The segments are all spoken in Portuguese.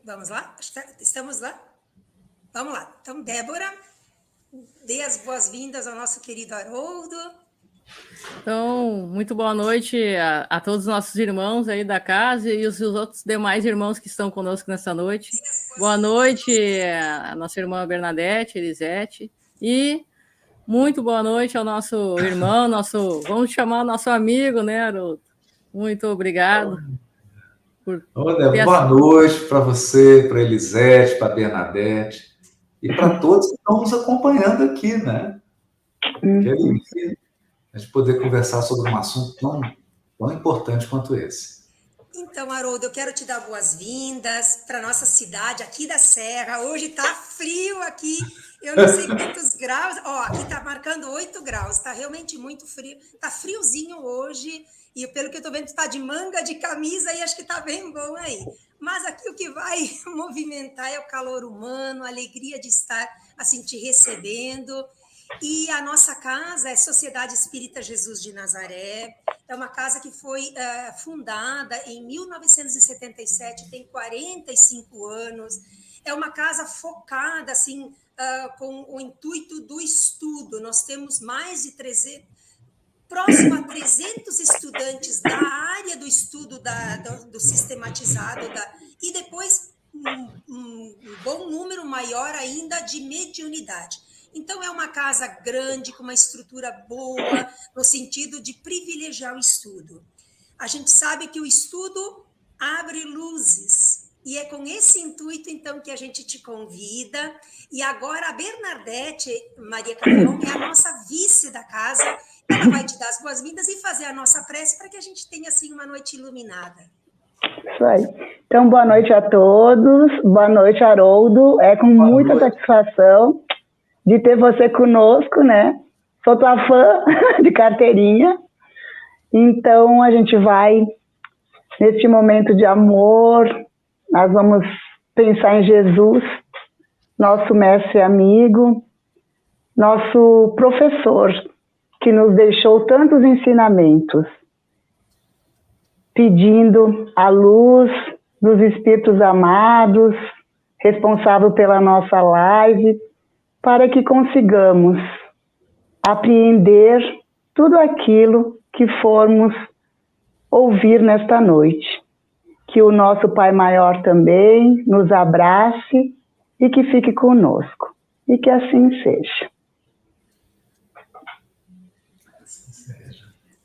Vamos lá? Estamos lá? Vamos lá. Então, Débora, dê as boas-vindas ao nosso querido Haroldo. Então, muito boa noite a todos os nossos irmãos aí da casa e os outros demais irmãos que estão conosco nessa noite. Boa noite a nossa irmã Bernadette, Elisete, e muito boa noite ao nosso irmão, vamos chamar nosso amigo, né, Haroldo? Muito obrigado. Boa noite para você, para Elisete, para Bernadette e para todos que estão nos acompanhando aqui, né? Que alegria a gente poder conversar sobre um assunto tão importante quanto esse. Então, Haroldo, eu quero te dar boas-vindas para nossa cidade aqui da Serra. Hoje está frio aqui, eu não sei quantos graus. Ó, aqui está marcando 8 graus, está realmente muito frio. Está friozinho hoje e pelo que eu estou vendo está de manga, de camisa e acho que está bem bom aí. Mas aqui o que vai movimentar é o calor humano, a alegria de estar assim te recebendo. E a nossa casa é Sociedade Espírita Jesus de Nazaré. É uma casa que foi fundada em 1977, tem 45 anos. É uma casa focada assim, com o intuito do estudo. Nós temos mais de 300, próximo a 300 estudantes da área do estudo do sistematizado, e depois um bom número maior ainda de mediunidade. Então, é uma casa grande, com uma estrutura boa, no sentido de privilegiar o estudo. A gente sabe que o estudo abre luzes, e é com esse intuito, então, que a gente te convida. E agora a Bernadette Maria Cavion é a nossa vice da casa. Ela vai te dar as boas-vindas e fazer a nossa prece para que a gente tenha, assim, uma noite iluminada. Isso aí. Então, boa noite a todos. Boa noite, Haroldo. É com muita satisfação de ter você conosco, né? Sou tua fã de carteirinha. Então, a gente vai, neste momento de amor, nós vamos pensar em Jesus, nosso mestre e amigo, nosso professor, que nos deixou tantos ensinamentos, pedindo a luz dos espíritos amados, responsável pela nossa live, para que consigamos apreender tudo aquilo que formos ouvir nesta noite. Que o nosso Pai Maior também nos abrace e que fique conosco. E que assim seja.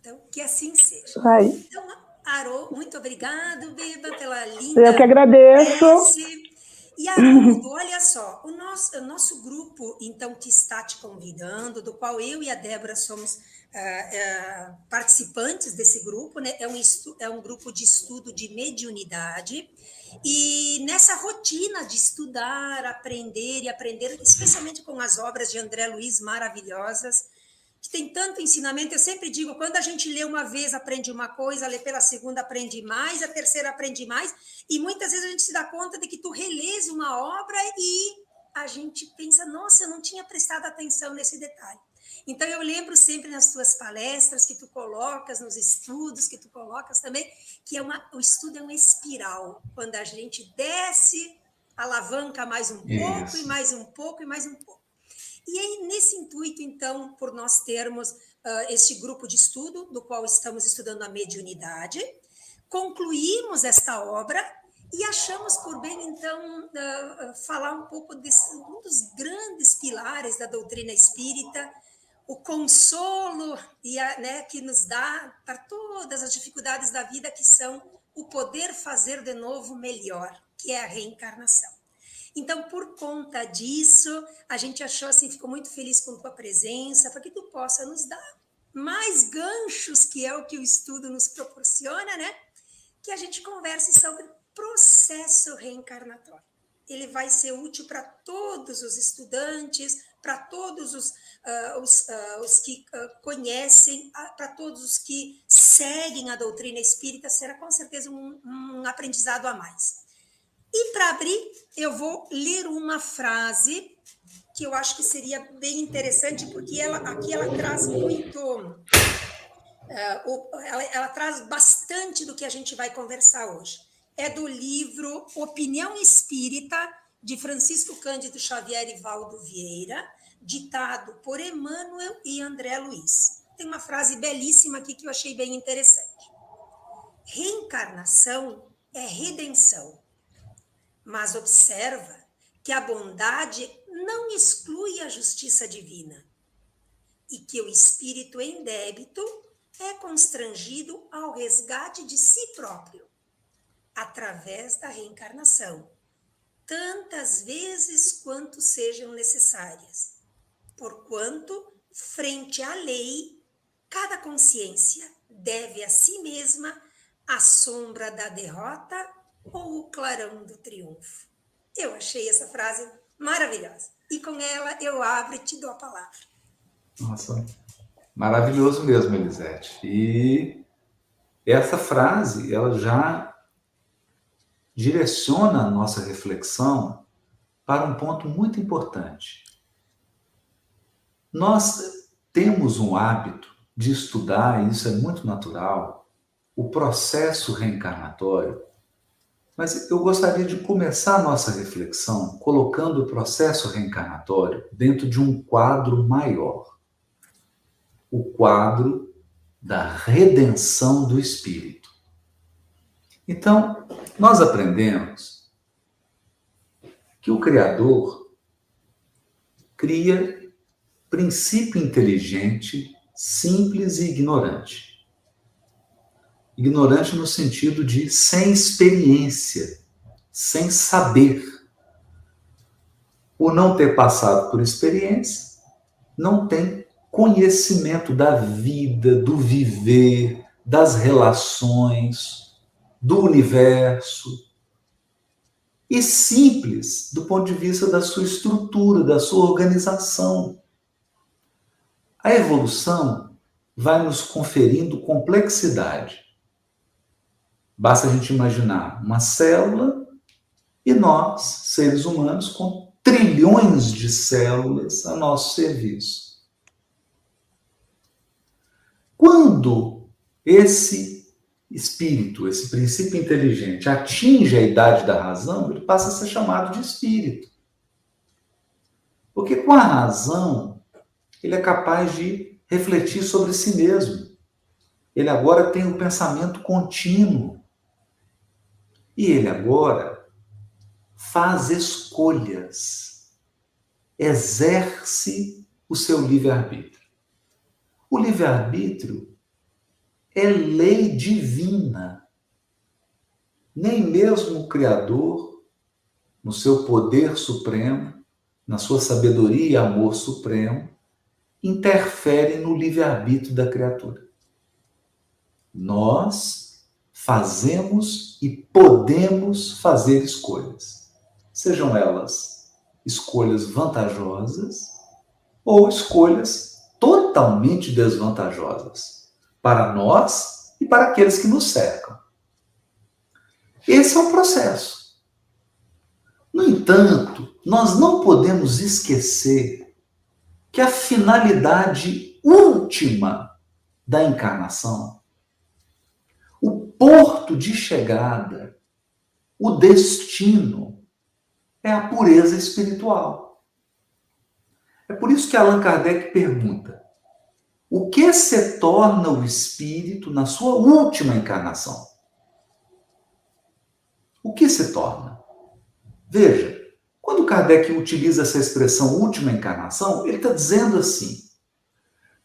Então, que assim seja. Aí. Então, Haroldo, muito obrigado, Beba, pela linda... Eu que agradeço. E, Haroldo, olha só, o nosso grupo, então, que está te convidando, do qual eu e a Débora somos participantes desse grupo, né? É um grupo de estudo de mediunidade, e nessa rotina de estudar, aprender e aprender, especialmente com as obras de André Luiz maravilhosas, que tem tanto ensinamento. Eu sempre digo, quando a gente lê uma vez, aprende uma coisa, lê pela segunda, aprende mais, a terceira aprende mais, e muitas vezes a gente se dá conta de que tu relês uma obra e a gente pensa, nossa, eu não tinha prestado atenção nesse detalhe. Então, eu lembro sempre nas tuas palestras que tu colocas, nos estudos que tu colocas também, que o estudo é uma espiral. Quando a gente desce, alavanca mais um pouco, e mais um pouco, e mais um pouco. E aí, nesse intuito, então, por nós termos este grupo de estudo, do qual estamos estudando a mediunidade, concluímos esta obra e achamos por bem, então, falar um pouco um dos grandes pilares da doutrina espírita, o consolo que nos dá para todas as dificuldades da vida, que são o poder fazer de novo melhor, que é a reencarnação. Então, por conta disso, a gente achou assim, ficou muito feliz com tua presença, para que tu possa nos dar mais ganchos, que é o que o estudo nos proporciona, né? Que a gente converse sobre processo reencarnatório. Ele vai ser útil para todos os estudantes, para todos os que conhecem, para todos os que seguem a doutrina espírita, será com certeza um aprendizado a mais. E para abrir, eu vou ler uma frase que eu acho que seria bem interessante, porque aqui ela traz muito, ela traz bastante do que a gente vai conversar hoje. é do livro Opinião Espírita, de Francisco Cândido Xavier e Valdo Vieira, ditado por Emmanuel e André Luiz. Tem uma frase belíssima aqui que eu achei bem interessante. Reencarnação é redenção, mas observa que a bondade não exclui a justiça divina e que o espírito em débito é constrangido ao resgate de si próprio, através da reencarnação, tantas vezes quanto sejam necessárias, porquanto, frente à lei, cada consciência deve a si mesma a sombra da derrota ou o clarão do triunfo. Eu achei essa frase maravilhosa. E com ela eu abro e te dou a palavra. Nossa, maravilhoso mesmo, Elisete. E essa frase, ela já direciona a nossa reflexão para um ponto muito importante. Nós temos um hábito de estudar, e isso é muito natural, o processo reencarnatório, mas eu gostaria de começar a nossa reflexão colocando o processo reencarnatório dentro de um quadro maior. O quadro da redenção do espírito. Então, nós aprendemos que o Criador cria princípio inteligente, simples e ignorante. Ignorante no sentido de sem experiência, sem saber. Por não ter passado por experiência, não tem conhecimento da vida, do viver, das relações, do universo. E simples do ponto de vista da sua estrutura, da sua organização. A evolução vai nos conferindo complexidade. Basta a gente imaginar uma célula e nós, seres humanos, com trilhões de células a nosso serviço. Quando esse espírito, esse princípio inteligente, atinge a idade da razão, ele passa a ser chamado de espírito. Porque com a razão, ele é capaz de refletir sobre si mesmo. Ele agora tem um pensamento contínuo. E ele agora faz escolhas, exerce o seu livre-arbítrio. O livre-arbítrio é lei divina. Nem mesmo o Criador, no seu poder supremo, na sua sabedoria e amor supremo, interfere no livre-arbítrio da criatura. Nós fazemos e podemos fazer escolhas. Sejam elas escolhas vantajosas ou escolhas totalmente desvantajosas para nós e para aqueles que nos cercam. Esse é o processo. No entanto, nós não podemos esquecer que a finalidade última da encarnação, o porto de chegada, o destino, é a pureza espiritual. É por isso que Allan Kardec pergunta: o que se torna o espírito na sua última encarnação? O que se torna? Veja, quando Kardec utiliza essa expressão última encarnação, ele está dizendo assim: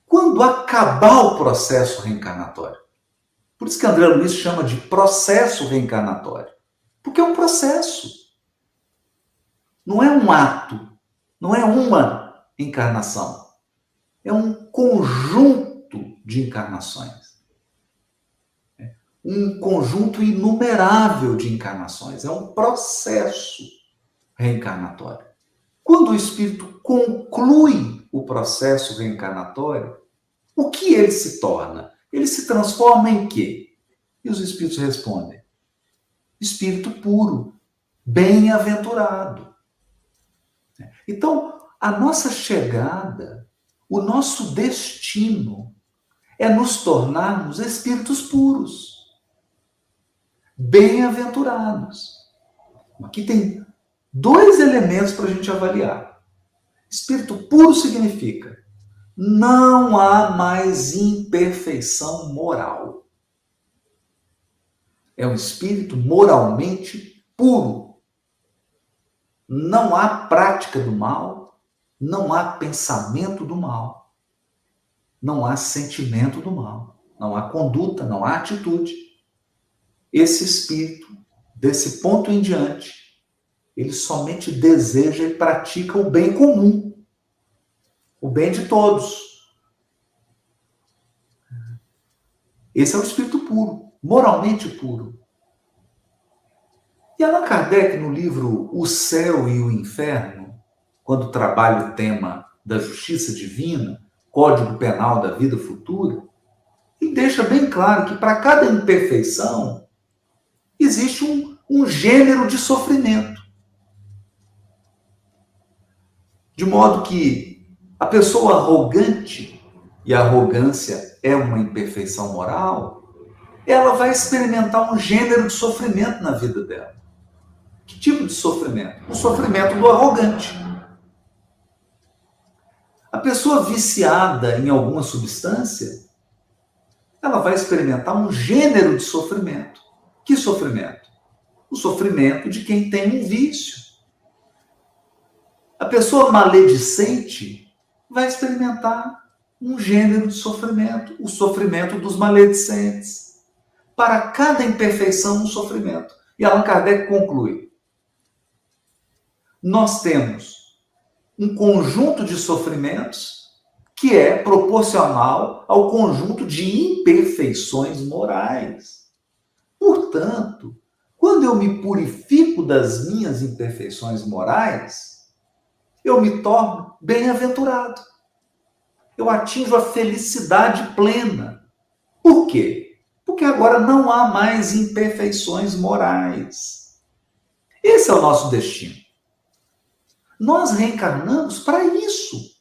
quando acabar o processo reencarnatório. Por isso que André Luiz chama de processo reencarnatório. Porque é um processo. Não é um ato. Não é uma encarnação. É um conjunto de encarnações. Um conjunto inumerável de encarnações. É um processo reencarnatório. Quando o espírito conclui o processo reencarnatório, o que ele se torna? Ele se transforma em quê? E os espíritos respondem: espírito puro, bem-aventurado. Então, a nossa chegada, o nosso destino é nos tornarmos espíritos puros, bem-aventurados. Aqui tem 2 elementos para a gente avaliar. Espírito puro significa não há mais imperfeição moral. É um espírito moralmente puro. Não há prática do mal, não há pensamento do mal, não há sentimento do mal, não há conduta, não há atitude. Esse espírito, desse ponto em diante, ele somente deseja e pratica o bem comum, o bem de todos. Esse é o espírito puro, moralmente puro. E Allan Kardec, no livro O Céu e o Inferno, quando trabalha o tema da justiça divina, Código Penal da Vida Futura, ele deixa bem claro que para cada imperfeição existe um gênero de sofrimento. De modo que a pessoa arrogante, e a arrogância é uma imperfeição moral, ela vai experimentar um gênero de sofrimento na vida dela. Que tipo de sofrimento? O sofrimento do arrogante. A pessoa viciada em alguma substância, ela vai experimentar um gênero de sofrimento. Que sofrimento? O sofrimento de quem tem um vício. A pessoa maledicente vai experimentar um gênero de sofrimento, o sofrimento dos maledicentes. Para cada imperfeição, um sofrimento. E Allan Kardec conclui: nós temos um conjunto de sofrimentos que é proporcional ao conjunto de imperfeições morais. Portanto, quando eu me purifico das minhas imperfeições morais, eu me torno bem-aventurado. Eu atinjo a felicidade plena. Por quê? Porque agora não há mais imperfeições morais. Esse é o nosso destino. Nós reencarnamos para isso.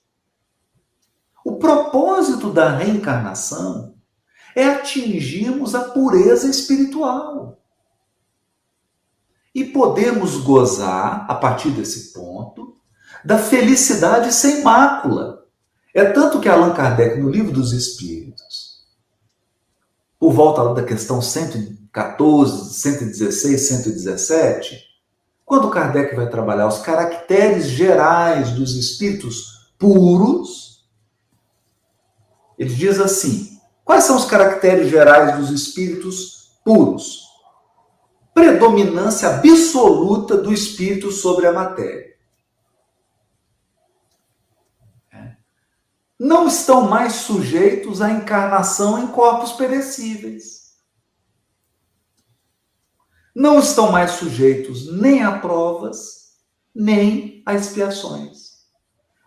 O propósito da reencarnação é atingirmos a pureza espiritual. E podemos gozar, a partir desse ponto, da felicidade sem mácula. É tanto que Allan Kardec, no Livro dos Espíritos, por volta da questão 114, 116, 117, quando Kardec vai trabalhar os caracteres gerais dos espíritos puros, ele diz assim: quais são os caracteres gerais dos espíritos puros? Predominância absoluta do espírito sobre a matéria. Não estão mais sujeitos à encarnação em corpos perecíveis. Não estão mais sujeitos nem a provas, nem a expiações.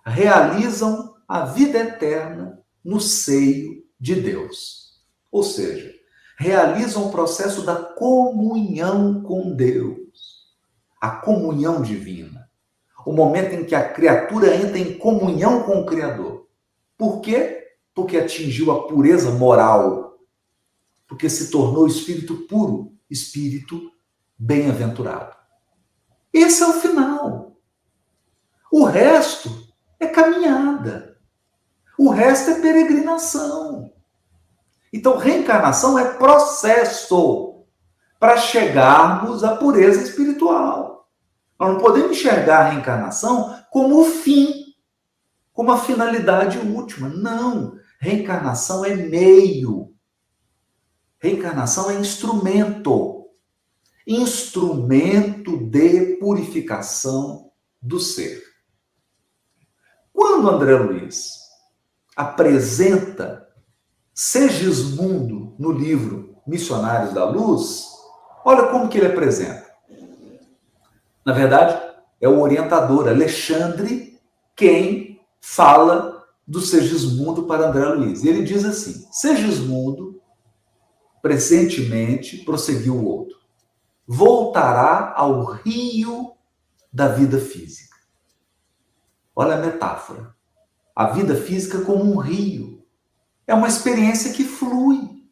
Realizam a vida eterna no seio de Deus. Ou seja, realizam o processo da comunhão com Deus. A comunhão divina. O momento em que a criatura entra em comunhão com o Criador. Por quê? Porque atingiu a pureza moral. Porque se tornou espírito puro, espírito bem-aventurado. Esse é o final. O resto é caminhada. O resto é peregrinação. Então, reencarnação é processo para chegarmos à pureza espiritual. Nós não podemos enxergar a reencarnação como o fim, como a finalidade última. Não. Reencarnação é meio. Reencarnação é instrumento. Instrumento de purificação do ser. Quando André Luiz apresenta Segismundo no livro Missionários da Luz, olha como que ele apresenta. Na verdade, é o orientador Alexandre quem fala do Segismundo para André Luiz. E ele diz assim: Segismundo, presentemente, prosseguiu o outro, voltará ao rio da vida física. Olha a metáfora. A vida física como um rio. É uma experiência que flui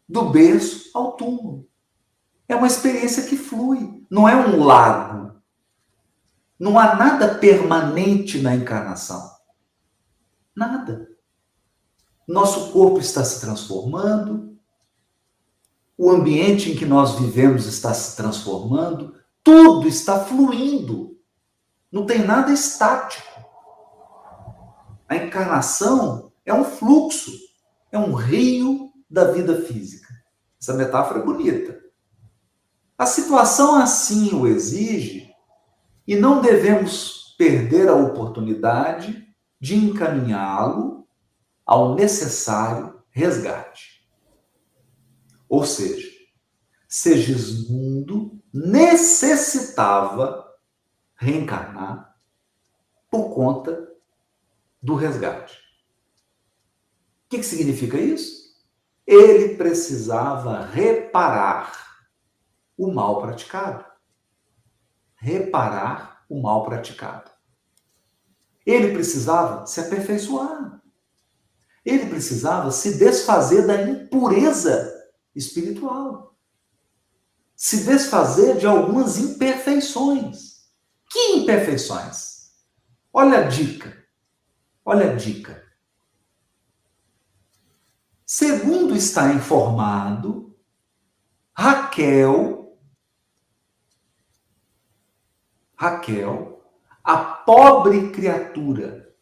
do berço ao túmulo. É uma experiência que flui, não é um lago. Não há nada permanente na encarnação. Nada. Nosso corpo está se transformando, o ambiente em que nós vivemos está se transformando, tudo está fluindo. Não tem nada estático. A encarnação é um fluxo, é um rio da vida física. Essa metáfora é bonita. A situação assim o exige e não devemos perder a oportunidade de encaminhá-lo ao necessário resgate. Ou seja, Segismundo necessitava reencarnar por conta do resgate. O que significa isso? Ele precisava reparar o mal praticado. Reparar o mal praticado. Ele precisava se aperfeiçoar. Ele precisava se desfazer da impureza espiritual. Se desfazer de algumas imperfeições. Que imperfeições? Olha a dica. Olha a dica. Segundo está informado, Raquel, a pobre criatura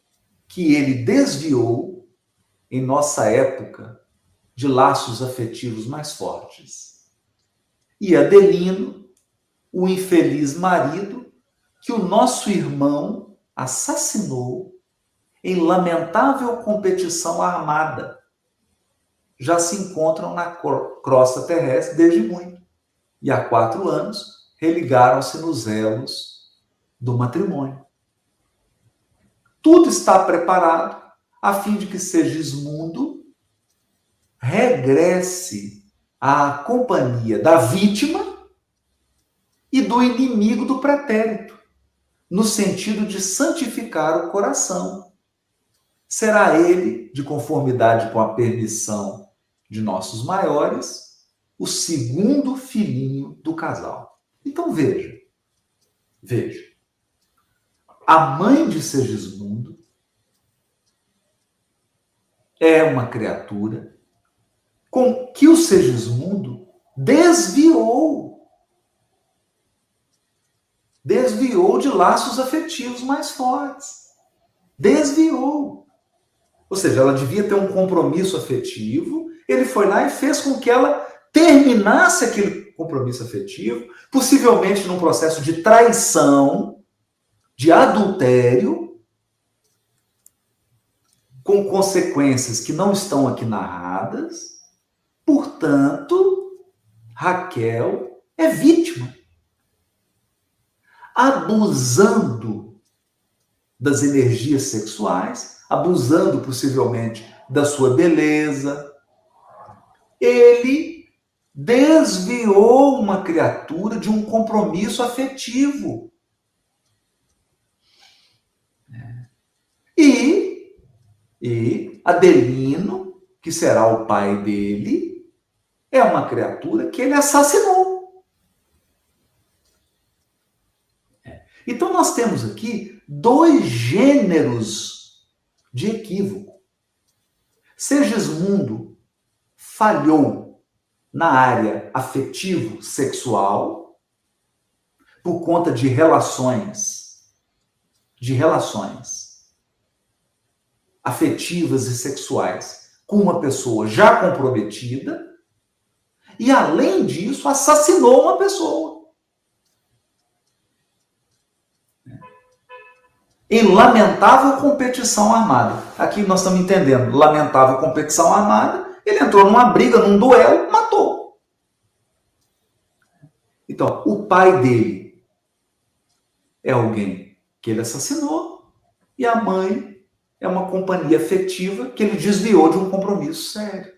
que ele desviou em nossa época de laços afetivos mais fortes. E Adelino, o infeliz marido que o nosso irmão assassinou em lamentável competição armada. Já se encontram na crosta terrestre desde muito. E há 4 anos religaram-se nos elos do matrimônio. Tudo está preparado a fim de que Segismundo regresse à companhia da vítima e do inimigo do pretérito, no sentido de santificar o coração. Será ele, de conformidade com a permissão de nossos maiores, o segundo filhinho do casal. Então veja. A mãe de Segismundo é uma criatura com que o Segismundo desviou de laços afetivos mais fortes. Desviou. Ou seja, ela devia ter um compromisso afetivo, ele foi lá e fez com que ela terminasse aquele compromisso afetivo, possivelmente num processo de traição, de adultério, com consequências que não estão aqui narradas. Portanto, Raquel é vítima. Abusando das energias sexuais, abusando possivelmente da sua beleza, ele desviou uma criatura de um compromisso afetivo. E Adelino, que será o pai dele, é uma criatura que ele assassinou. Então nós temos aqui 2 gêneros de equívoco. Segismundo falhou na área afetivo-sexual por conta de relações afetivas e sexuais com uma pessoa já comprometida e, além disso, assassinou uma pessoa. Em lamentável competição armada. Aqui nós estamos entendendo. Lamentável competição armada. Ele entrou numa briga, num duelo, matou. Então, o pai dele é alguém que ele assassinou e a mãe é uma companhia afetiva que ele desviou de um compromisso sério.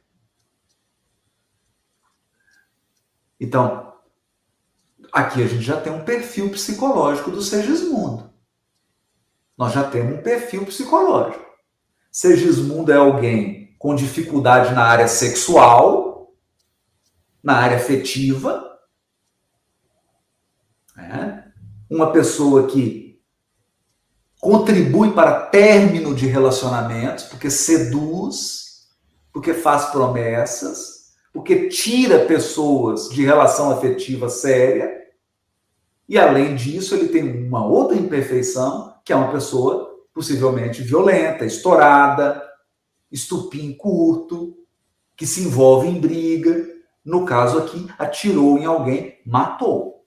Então, aqui a gente já tem um perfil psicológico do Segismundo. Nós já temos um perfil psicológico. Segismundo é alguém com dificuldade na área sexual, na área afetiva, né? Uma pessoa que contribui para término de relacionamentos, porque seduz, porque faz promessas, porque tira pessoas de relação afetiva séria, e além disso ele tem uma outra imperfeição, que é uma pessoa possivelmente violenta, estourada, estupim curto, que se envolve em briga. No caso aqui, atirou em alguém, matou.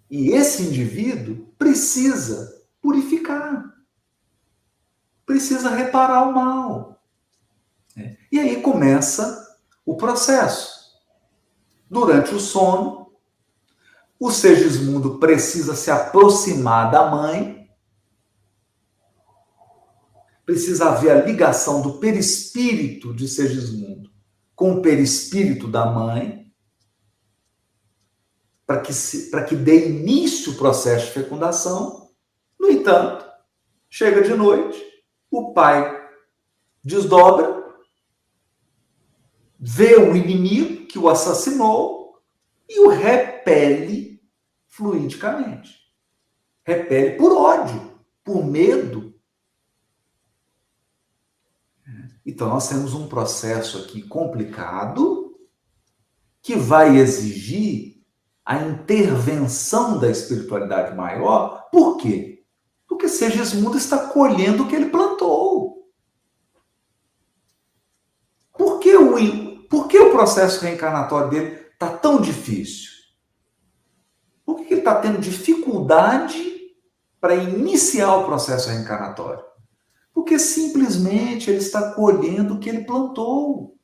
E esse indivíduo precisa purificar. Precisa reparar o mal. E aí começa o processo. Durante o sono, o Segismundo precisa se aproximar da mãe. Precisa haver a ligação do perispírito de Segismundo com o perispírito da mãe, para que dê início o processo de fecundação. No entanto, chega de noite, o pai desdobra, vê o inimigo que o assassinou e o repele fluidicamente. Repele por ódio, por medo. Então, nós temos um processo aqui complicado que vai exigir a intervenção da espiritualidade maior. Por quê? Porque Segismundo está colhendo o que ele plantou. Por que o processo reencarnatório dele está tão difícil? Por que ele está tendo dificuldade para iniciar o processo reencarnatório? Porque simplesmente ele está colhendo o que ele plantou.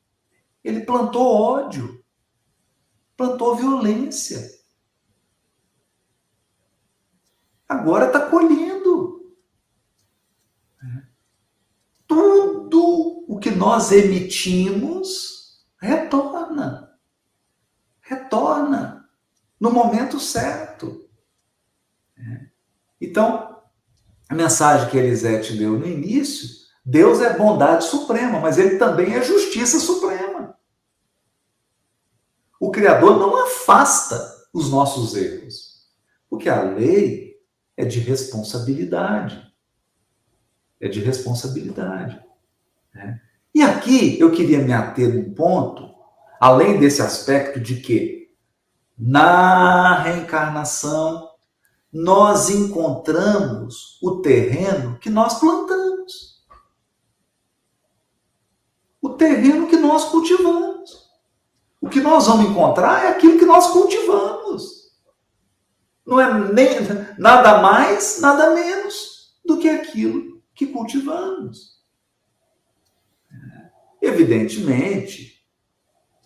Ele plantou ódio, plantou violência. Agora está colhendo. Tudo o que nós emitimos retorna. Retorna no momento certo. Então, a mensagem que Elisete leu no início, Deus é bondade suprema, mas ele também é justiça suprema. O Criador não afasta os nossos erros, porque a lei é de responsabilidade. É de responsabilidade. Né? E aqui eu queria me ater num ponto, além desse aspecto de que na reencarnação nós encontramos o terreno que nós plantamos. O terreno que nós cultivamos. O que nós vamos encontrar é aquilo que nós cultivamos. Não é nem nada mais, nada menos do que aquilo que cultivamos. Evidentemente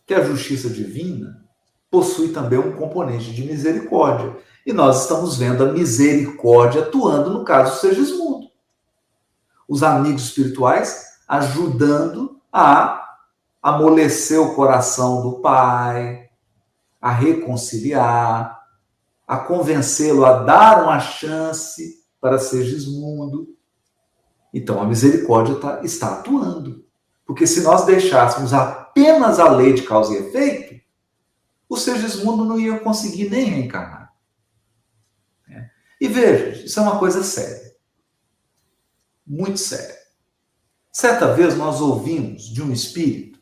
que a justiça divina possui também um componente de misericórdia. E nós estamos vendo a misericórdia atuando no caso do Segismundo. Os amigos espirituais ajudando a amolecer o coração do pai, a reconciliar, a convencê-lo a dar uma chance para Segismundo. Então a misericórdia está atuando. Porque se nós deixássemos apenas a lei de causa e efeito, o Segismundo não ia conseguir nem reencarnar. E veja, isso é uma coisa séria. Muito séria. Certa vez nós ouvimos de um espírito,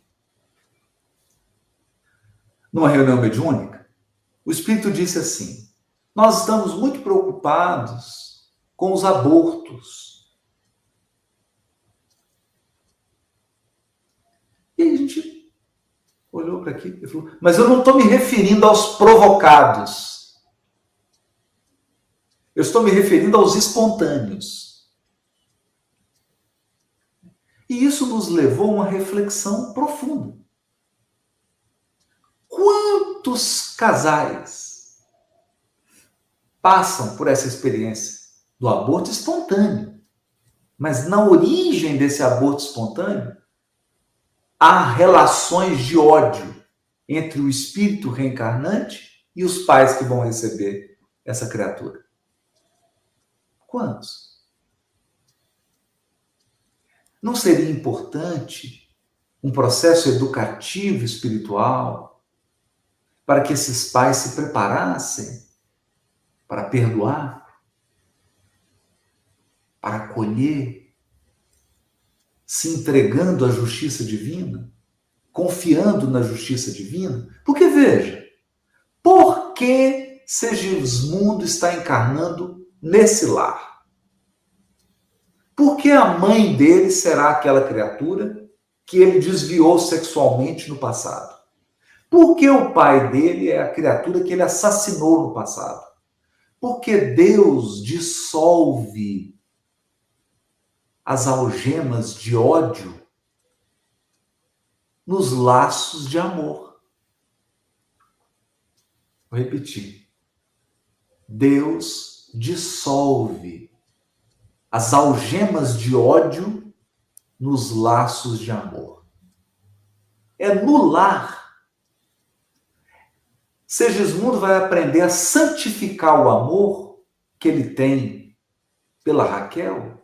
numa reunião mediúnica, o espírito disse assim: nós estamos muito preocupados com os abortos. E aí a gente olhou para aqui e falou: mas eu não estou me referindo aos provocados. Eu estou me referindo aos espontâneos. E isso nos levou a uma reflexão profunda. Quantos casais passam por essa experiência do aborto espontâneo? Mas na origem desse aborto espontâneo, há relações de ódio entre o espírito reencarnante e os pais que vão receber essa criatura. Quantos? Não seria importante um processo educativo espiritual para que esses pais se preparassem para perdoar, para acolher, se entregando à justiça divina, confiando na justiça divina. Porque, veja, por que Segismundo está encarnando nesse lar? Porque a mãe dele será aquela criatura que ele desviou sexualmente no passado? Porque o pai dele é a criatura que ele assassinou no passado? Porque Deus dissolve as algemas de ódio nos laços de amor. Vou repetir. Deus dissolve as algemas de ódio nos laços de amor. É no lar. Segismundo vai aprender a santificar o amor que ele tem pela Raquel,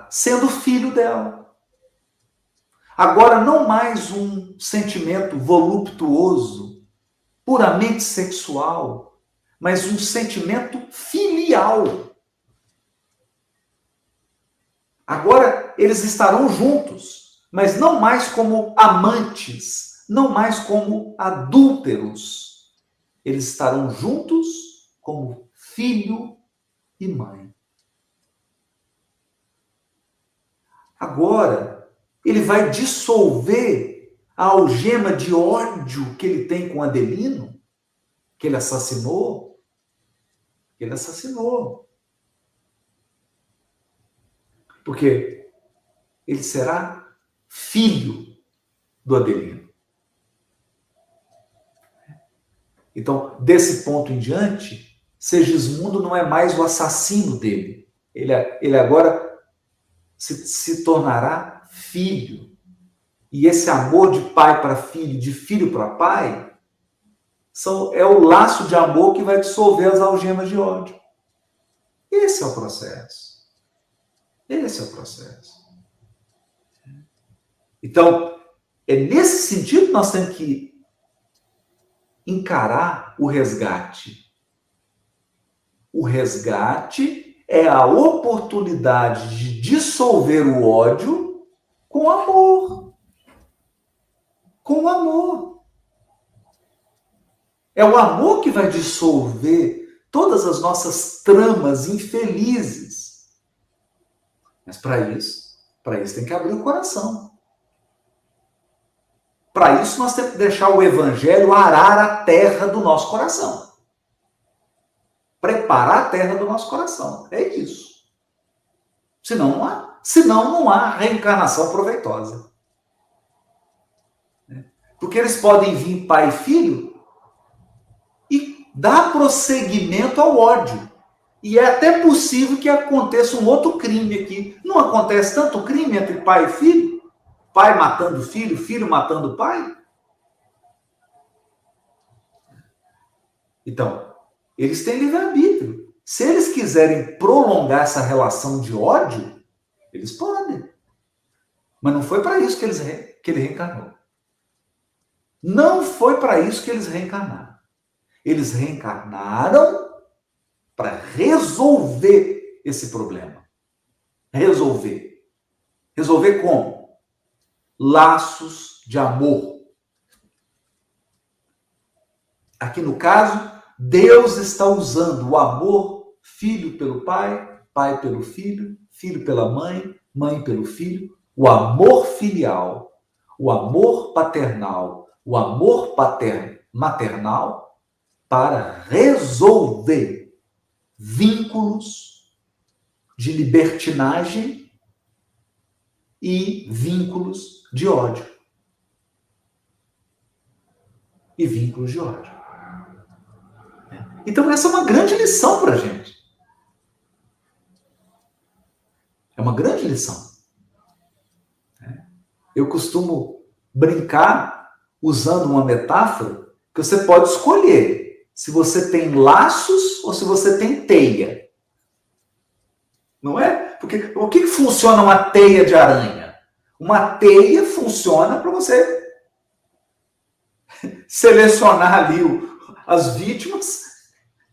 sendo filho dela. Agora, não mais um sentimento voluptuoso, puramente sexual, mas um sentimento filial. Agora, eles estarão juntos, mas não mais como amantes, não mais como adúlteros. Eles estarão juntos como filho e mãe. Agora, ele vai dissolver a algema de ódio que ele tem com Adelino, que ele assassinou. Porque ele será filho do Adelino. Então, desse ponto em diante, Segismundo não é mais o assassino dele. Ele agora se tornará filho. E esse amor de pai para filho, de filho para pai, é o laço de amor que vai dissolver as algemas de ódio. Esse é o processo. Então, é nesse sentido que nós temos que encarar o resgate. O resgate é a oportunidade de dissolver o ódio com amor. Com amor. É o amor que vai dissolver todas as nossas tramas infelizes. Mas para isso tem que abrir o coração. Para isso, nós temos que deixar o Evangelho arar a terra do nosso coração. Preparar a terra do nosso coração. É isso. Senão não há reencarnação proveitosa. Porque eles podem vir pai e filho e dar prosseguimento ao ódio. E é até possível que aconteça um outro crime aqui. Não acontece tanto crime entre pai e filho? Pai matando filho, filho matando pai? Então, eles têm livre-arbítrio. Se eles quiserem prolongar essa relação de ódio, eles podem. Mas não foi para isso que ele reencarnou. Não foi para isso que eles reencarnaram. Eles reencarnaram para resolver esse problema. Resolver. Resolver como? Laços de amor. Aqui no caso, Deus está usando o amor, filho pelo pai, pai pelo filho, filho pela mãe, mãe pelo filho, o amor filial, o amor paternal, o amor maternal para resolver vínculos de libertinagem e vínculos de ódio. Então, essa é uma grande lição para a gente. É uma grande lição. Eu costumo brincar usando uma metáfora que você pode escolher se você tem laços ou se você tem teia. Não é? Porque o que funciona uma teia de aranha? Uma teia funciona para você selecionar ali as vítimas,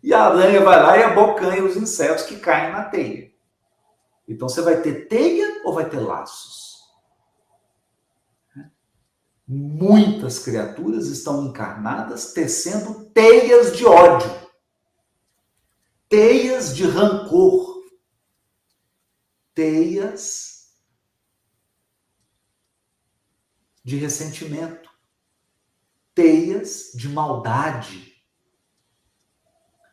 e a aranha vai lá e abocanha os insetos que caem na teia. Então você vai ter teia ou vai ter laços? Muitas criaturas estão encarnadas tecendo teias de ódio, teias de rancor, teias de ressentimento, teias de maldade.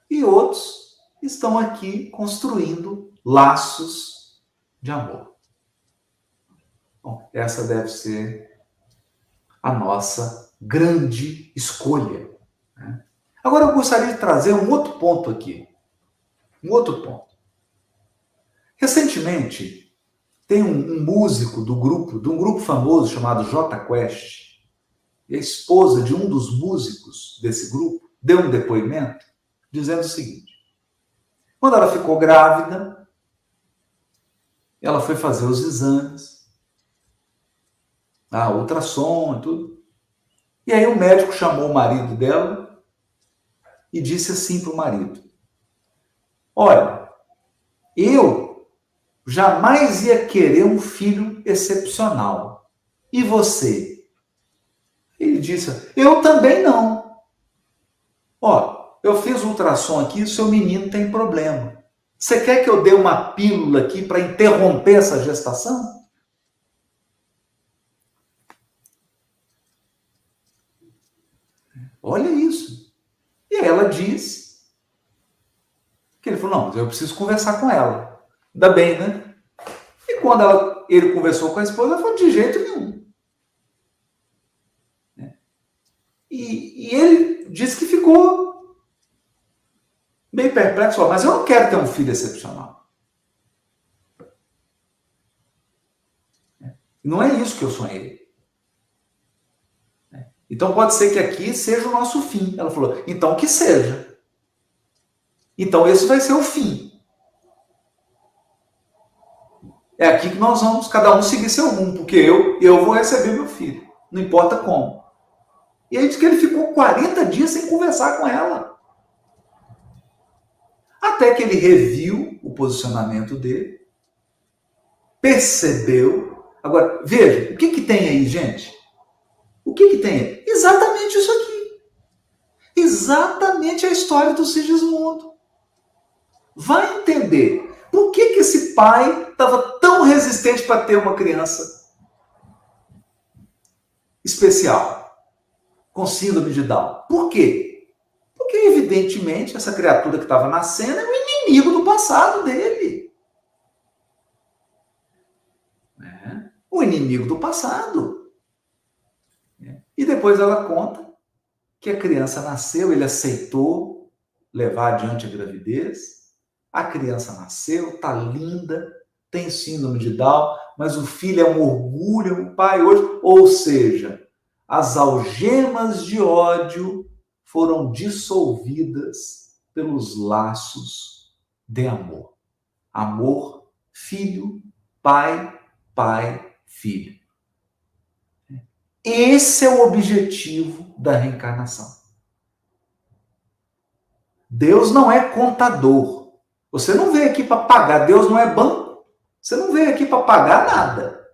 E outros estão aqui construindo laços de amor. Bom, essa deve ser a nossa grande escolha, né? Agora eu gostaria de trazer um outro ponto aqui. Um outro ponto. Recentemente, tem um músico de um grupo famoso chamado Jota Quest, e a esposa de um dos músicos desse grupo deu um depoimento dizendo o seguinte: quando ela ficou grávida, ela foi fazer os exames, ultrassom e tudo. E aí o médico chamou o marido dela e disse assim para o marido: olha, eu jamais ia querer um filho excepcional. E você? Ele disse: eu também não. Eu fiz um ultrassom aqui, o seu menino tem problema. Você quer que eu dê uma pílula aqui para interromper essa gestação? Olha isso. E ela diz que ele falou: não, eu preciso conversar com ela. Ainda bem, né? E quando ele conversou com a esposa, ela falou: de jeito nenhum. E ele disse que ficou meio perplexo: mas eu não quero ter um filho excepcional. Não é isso que eu sonhei. Então pode ser que aqui seja o nosso fim. Ela falou: então que seja. Então esse vai ser o fim. É aqui que nós vamos, cada um seguir seu rumo, porque eu vou receber meu filho, não importa como. E aí diz que ele ficou 40 dias sem conversar com ela. Até que ele reviu o posicionamento dele, percebeu. Agora, veja, o que tem aí, gente? O que tem aí? Exatamente isso aqui. Exatamente a história do Sigismundo. Vai entender por que esse pai estava tão resistente para ter uma criança especial, com síndrome de Down. Por quê? Porque, evidentemente, essa criatura que estava nascendo é o inimigo do passado dele. O inimigo do passado. E depois ela conta que a criança nasceu, ele aceitou levar adiante a gravidez. A criança nasceu, está linda, tem síndrome de Down, mas o filho é um orgulho, um pai hoje. Ou seja, as algemas de ódio foram dissolvidas pelos laços de amor. Amor, filho, pai, pai, filho. Esse é o objetivo da reencarnação. Deus não é contador. Você não veio aqui para pagar. Deus não é banco. Você não veio aqui para pagar nada.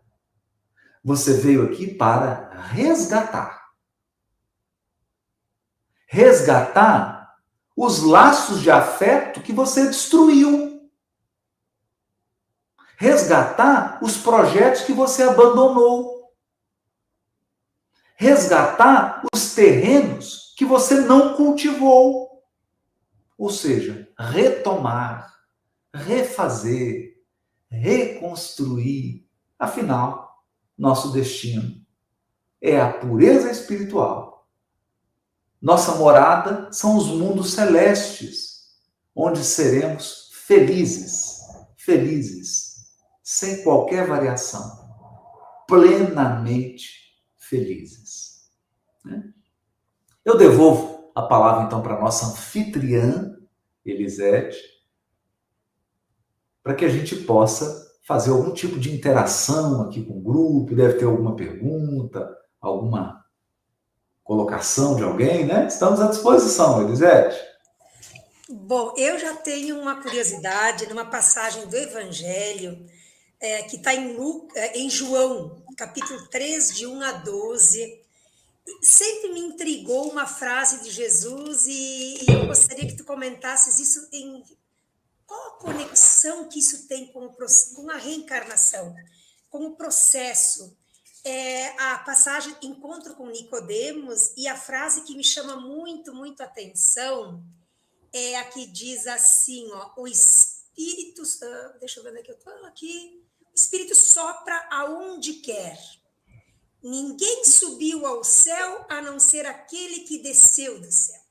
Você veio aqui para resgatar. Resgatar os laços de afeto que você destruiu. Resgatar os projetos que você abandonou. Resgatar os terrenos que você não cultivou. Ou seja, retomar, refazer, reconstruir. Afinal, nosso destino é a pureza espiritual. Nossa morada são os mundos celestes, onde seremos felizes, felizes, sem qualquer variação, plenamente felizes. Eu devolvo a palavra, então, para a nossa anfitriã, Elisete, para que a gente possa fazer algum tipo de interação aqui com o grupo. Deve ter alguma pergunta, alguma colocação de alguém, né? Estamos à disposição, Elisete. Bom, eu já tenho uma curiosidade numa passagem do Evangelho que está em João, capítulo 3, de 1 a 12. Sempre me intrigou uma frase de Jesus e eu gostaria que tu comentasses isso qual a conexão que isso tem com a reencarnação, com o processo. A passagem Encontro com Nicodemos, e a frase que me chama muito, muito a atenção é a que diz assim, ó, o Espírito... deixa eu ver onde é que eu estou aqui. O Espírito sopra aonde quer. Ninguém subiu ao céu a não ser aquele que desceu do céu.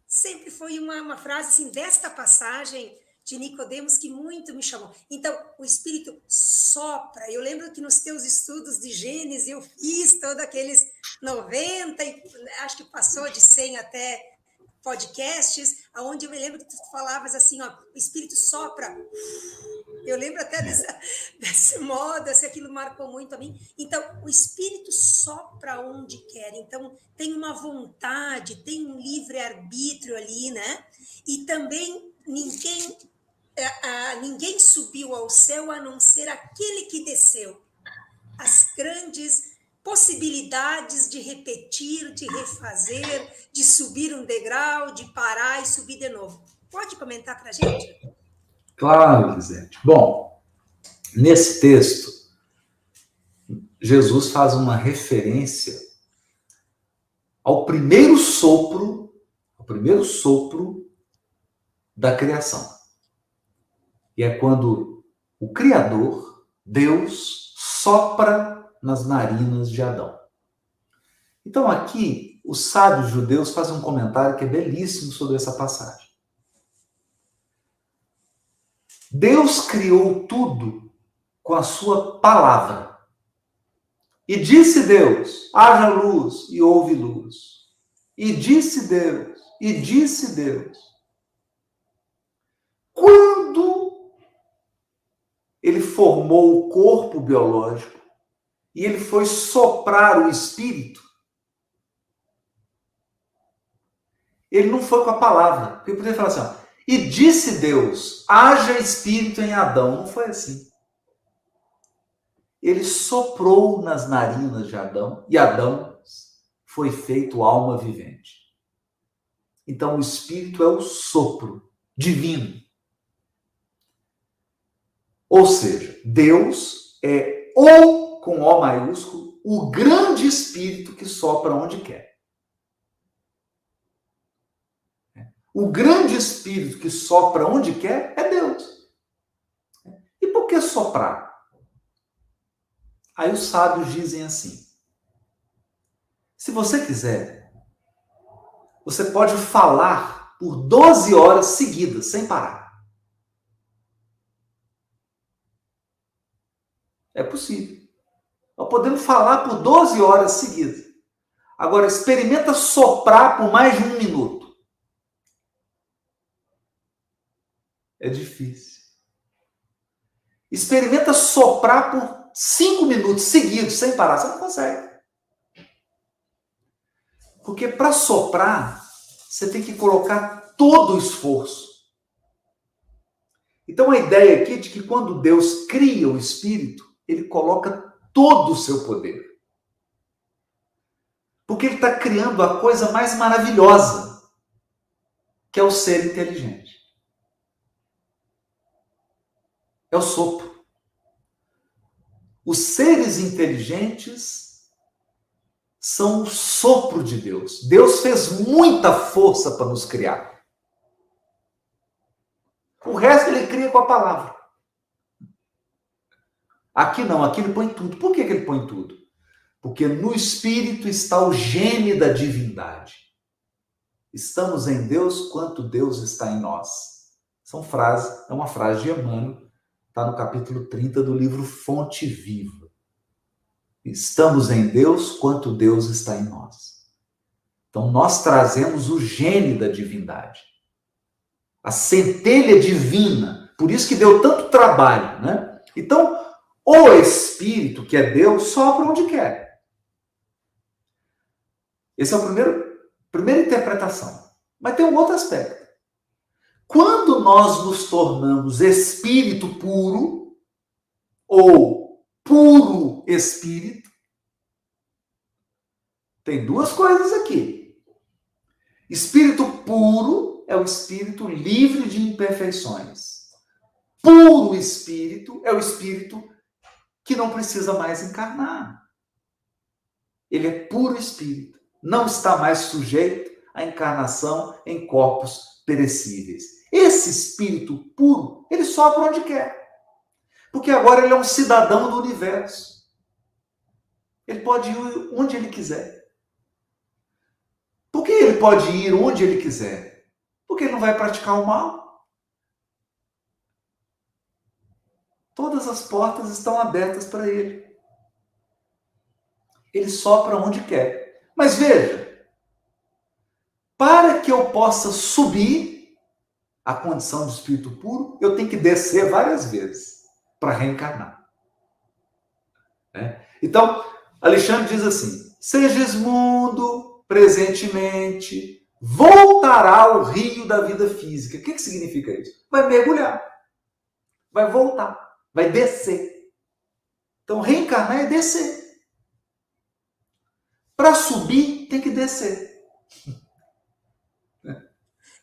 Sempre foi uma frase assim, desta passagem de Nicodemos que muito me chamou. Então, o Espírito sopra. Eu lembro que nos teus estudos de Gênesis eu fiz todos aqueles 90, acho que passou de 100 até podcasts, onde eu me lembro que tu falavas assim, ó, o Espírito sopra. Eu lembro até desse modo, aquilo marcou muito a mim. Então, o Espírito sopra onde quer. Então, tem uma vontade, tem um livre-arbítrio ali, né? E também ninguém subiu ao céu a não ser aquele que desceu. As grandes possibilidades de repetir, de refazer, de subir um degrau, de parar e subir de novo. Pode comentar para a gente? Claro, Elisete. Bom, nesse texto, Jesus faz uma referência ao primeiro sopro da criação. E é quando o Criador, Deus, sopra nas narinas de Adão. Então aqui, os sábios judeus fazem um comentário que é belíssimo sobre essa passagem. Deus criou tudo com a sua palavra. E disse Deus, haja luz, e houve luz. E disse Deus, e disse Deus. Quando ele formou o corpo biológico e ele foi soprar o espírito, ele não foi com a palavra. Porque poderia falar assim, ó, e disse Deus, haja espírito em Adão. Não foi assim. Ele soprou nas narinas de Adão, e Adão foi feito alma vivente. Então, o espírito é o sopro divino. Ou seja, Deus é com O maiúsculo, o grande espírito que sopra onde quer. O grande espírito que sopra onde quer é Deus. E por que soprar? Aí os sábios dizem assim, se você quiser, você pode falar por 12 horas seguidas, sem parar. É possível. Nós podemos falar por 12 horas seguidas. Agora, experimenta soprar por mais de 1 minuto. É difícil. Experimenta soprar por 5 minutos seguidos, sem parar. Você não consegue. Porque para soprar, você tem que colocar todo o esforço. Então a ideia aqui é de que quando Deus cria o espírito, ele coloca todo o seu poder. Porque ele está criando a coisa mais maravilhosa, que é o ser inteligente. É o sopro. Os seres inteligentes são o sopro de Deus. Deus fez muita força para nos criar. O resto ele cria com a palavra. Aqui não, aqui ele põe tudo. Por que ele põe tudo? Porque no Espírito está o gene da divindade. Estamos em Deus quanto Deus está em nós. É uma frase de Emmanuel, está no capítulo 30 do livro Fonte Viva. Estamos em Deus quanto Deus está em nós. Então nós trazemos o gene da divindade. A centelha divina. Por isso que deu tanto trabalho, né? Então, o Espírito, que é Deus, sopra onde quer. Esse é o primeira interpretação. Mas tem um outro aspecto. Quando nós nos tornamos espírito puro, ou puro espírito, tem duas coisas aqui. Espírito puro é o espírito livre de imperfeições. Puro espírito é o espírito que não precisa mais encarnar. Ele é puro espírito. Não está mais sujeito à encarnação em corpos perecíveis. Esse espírito puro, ele sopra onde quer. Porque agora ele é um cidadão do universo. Ele pode ir onde ele quiser. Por que ele pode ir onde ele quiser? Porque ele não vai praticar o mal. Todas as portas estão abertas para ele. Ele sopra onde quer. Mas veja, para que eu possa subir a condição de espírito puro, eu tenho que descer várias vezes para reencarnar. Então, Alexandre diz assim: Segismundo, presentemente, voltará ao rio da vida física. O que significa isso? Vai mergulhar. Vai voltar. Vai descer. Então, reencarnar é descer. Para subir, tem que descer.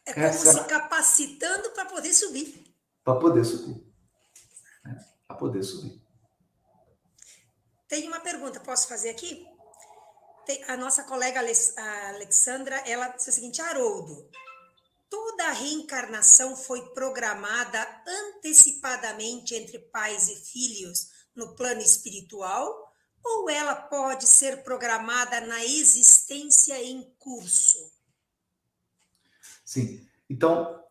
É como se capacitando para poder subir. Para poder subir. Para poder subir. Tem uma pergunta, posso fazer aqui? A nossa colega Alexandra, ela disse o seguinte: Haroldo, toda a reencarnação foi programada antecipadamente entre pais e filhos no plano espiritual? Ou ela pode ser programada na existência em curso? Sim. Então,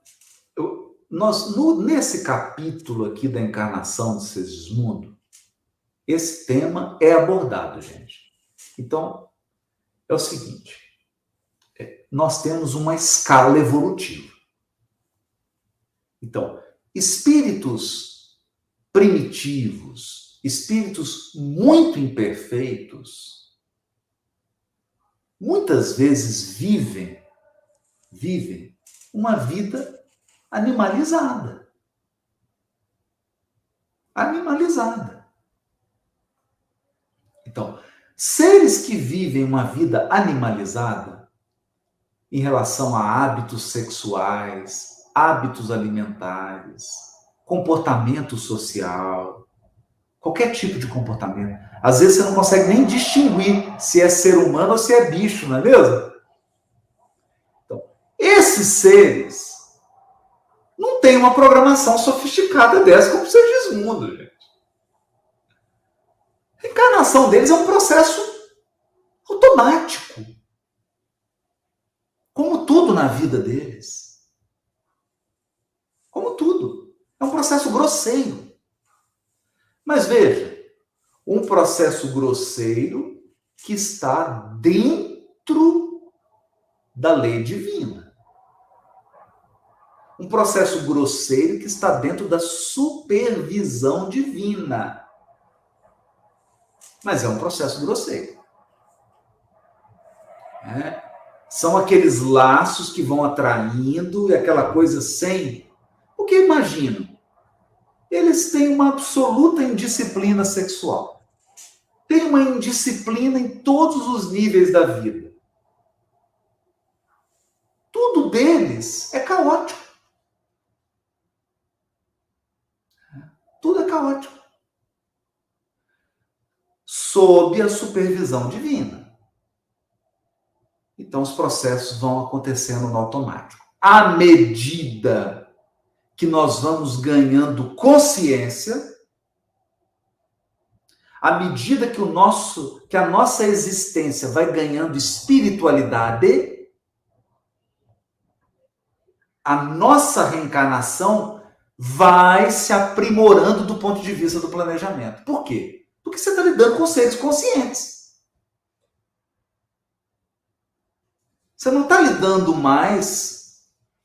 nesse capítulo aqui da encarnação de Segismundo, esse tema é abordado, gente. Então, é o seguinte: nós temos uma escala evolutiva. Então, espíritos primitivos, espíritos muito imperfeitos, muitas vezes vivem uma vida animalizada. Animalizada. Então, seres que vivem uma vida animalizada em relação a hábitos sexuais, hábitos alimentares, comportamento social, qualquer tipo de comportamento. Às vezes você não consegue nem distinguir se é ser humano ou se é bicho, não é mesmo? Então, esses seres não têm uma programação sofisticada dessa como o Segismundo, gente. A encarnação deles é um processo automático. Como tudo na vida deles. Como tudo. É um processo grosseiro. Mas veja, um processo grosseiro que está dentro da lei divina. Um processo grosseiro que está dentro da supervisão divina. Mas é um processo grosseiro. São aqueles laços que vão atraindo e aquela coisa sem... Porque imagino, eles têm uma absoluta indisciplina sexual. Tem uma indisciplina em todos os níveis da vida. Tudo deles é caótico. Tudo é caótico. Sob a supervisão divina. Então os processos vão acontecendo no automático. À medida que nós vamos ganhando consciência, à medida que a nossa existência vai ganhando espiritualidade, a nossa reencarnação vai se aprimorando do ponto de vista do planejamento. Por quê? Porque você está lidando com seres conscientes. Você não está lidando mais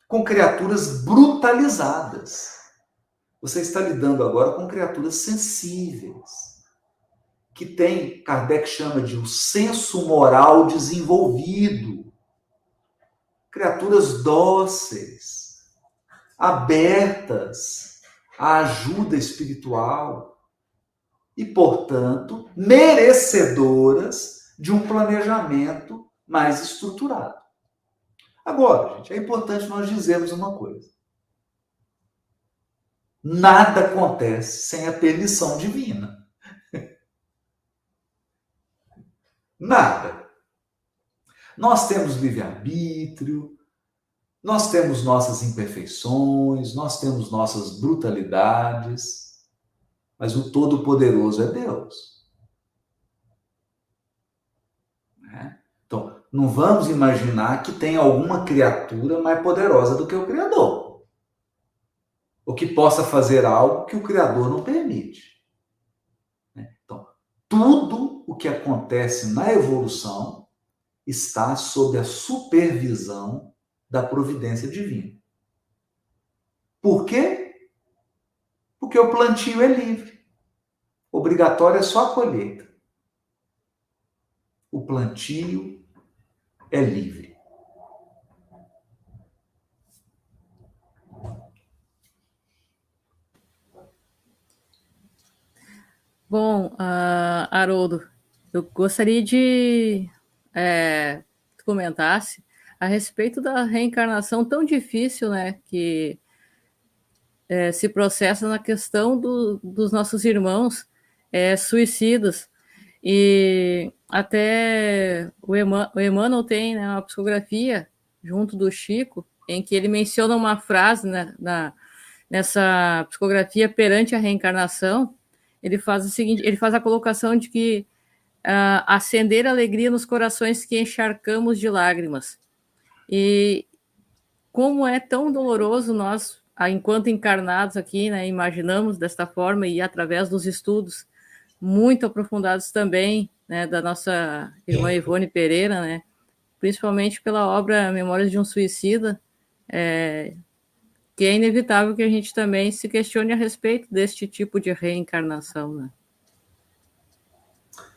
com criaturas brutalizadas. Você está lidando agora com criaturas sensíveis, que tem, Kardec chama de o senso moral desenvolvido. Criaturas dóceis, abertas à ajuda espiritual e, portanto, merecedoras de um planejamento mais estruturado. Agora, gente, é importante nós dizermos uma coisa. Nada acontece sem a permissão divina. Nada. Nós temos livre-arbítrio, nós temos nossas imperfeições, nós temos nossas brutalidades, mas o Todo-Poderoso é Deus. Né? Então, não vamos imaginar que tem alguma criatura mais poderosa do que o Criador, ou que possa fazer algo que o Criador não permite. Então, tudo o que acontece na evolução está sob a supervisão da providência divina. Por quê? Porque o plantio é livre. Obrigatório é só a colheita. O plantio é livre. Bom, Haroldo, eu gostaria de que comentasse a respeito da reencarnação tão difícil, né, que se processa na questão dos nossos irmãos suicidas. E até o Emmanuel tem, né, uma psicografia junto do Chico, em que ele menciona uma frase, né, nessa psicografia perante a reencarnação. Ele faz o seguinte, ele faz a colocação de que acender alegria nos corações que encharcamos de lágrimas. E como é tão doloroso nós, enquanto encarnados aqui, né, imaginamos desta forma, e através dos estudos muito aprofundados também, né, da nossa irmã Ivone Pereira, né, principalmente pela obra Memórias de um Suicida, que é inevitável que a gente também se questione a respeito deste tipo de reencarnação, né?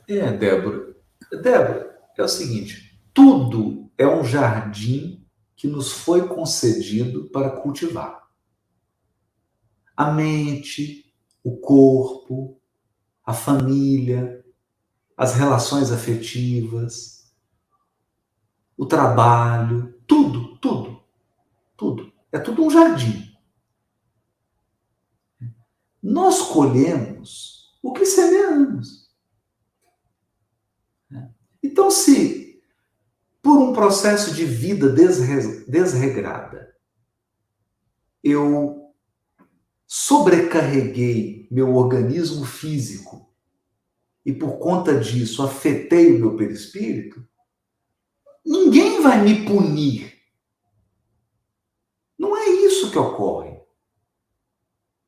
Débora. Débora, é o seguinte, tudo é um jardim que nos foi concedido para cultivar. A mente, o corpo, a família, as relações afetivas, o trabalho, tudo, tudo, tudo. É tudo um jardim. Nós colhemos o que semeamos. Então, se por um processo de vida desregrada eu sobrecarreguei meu organismo físico e por conta disso afetei o meu perispírito, ninguém vai me punir. Não é isso que ocorre.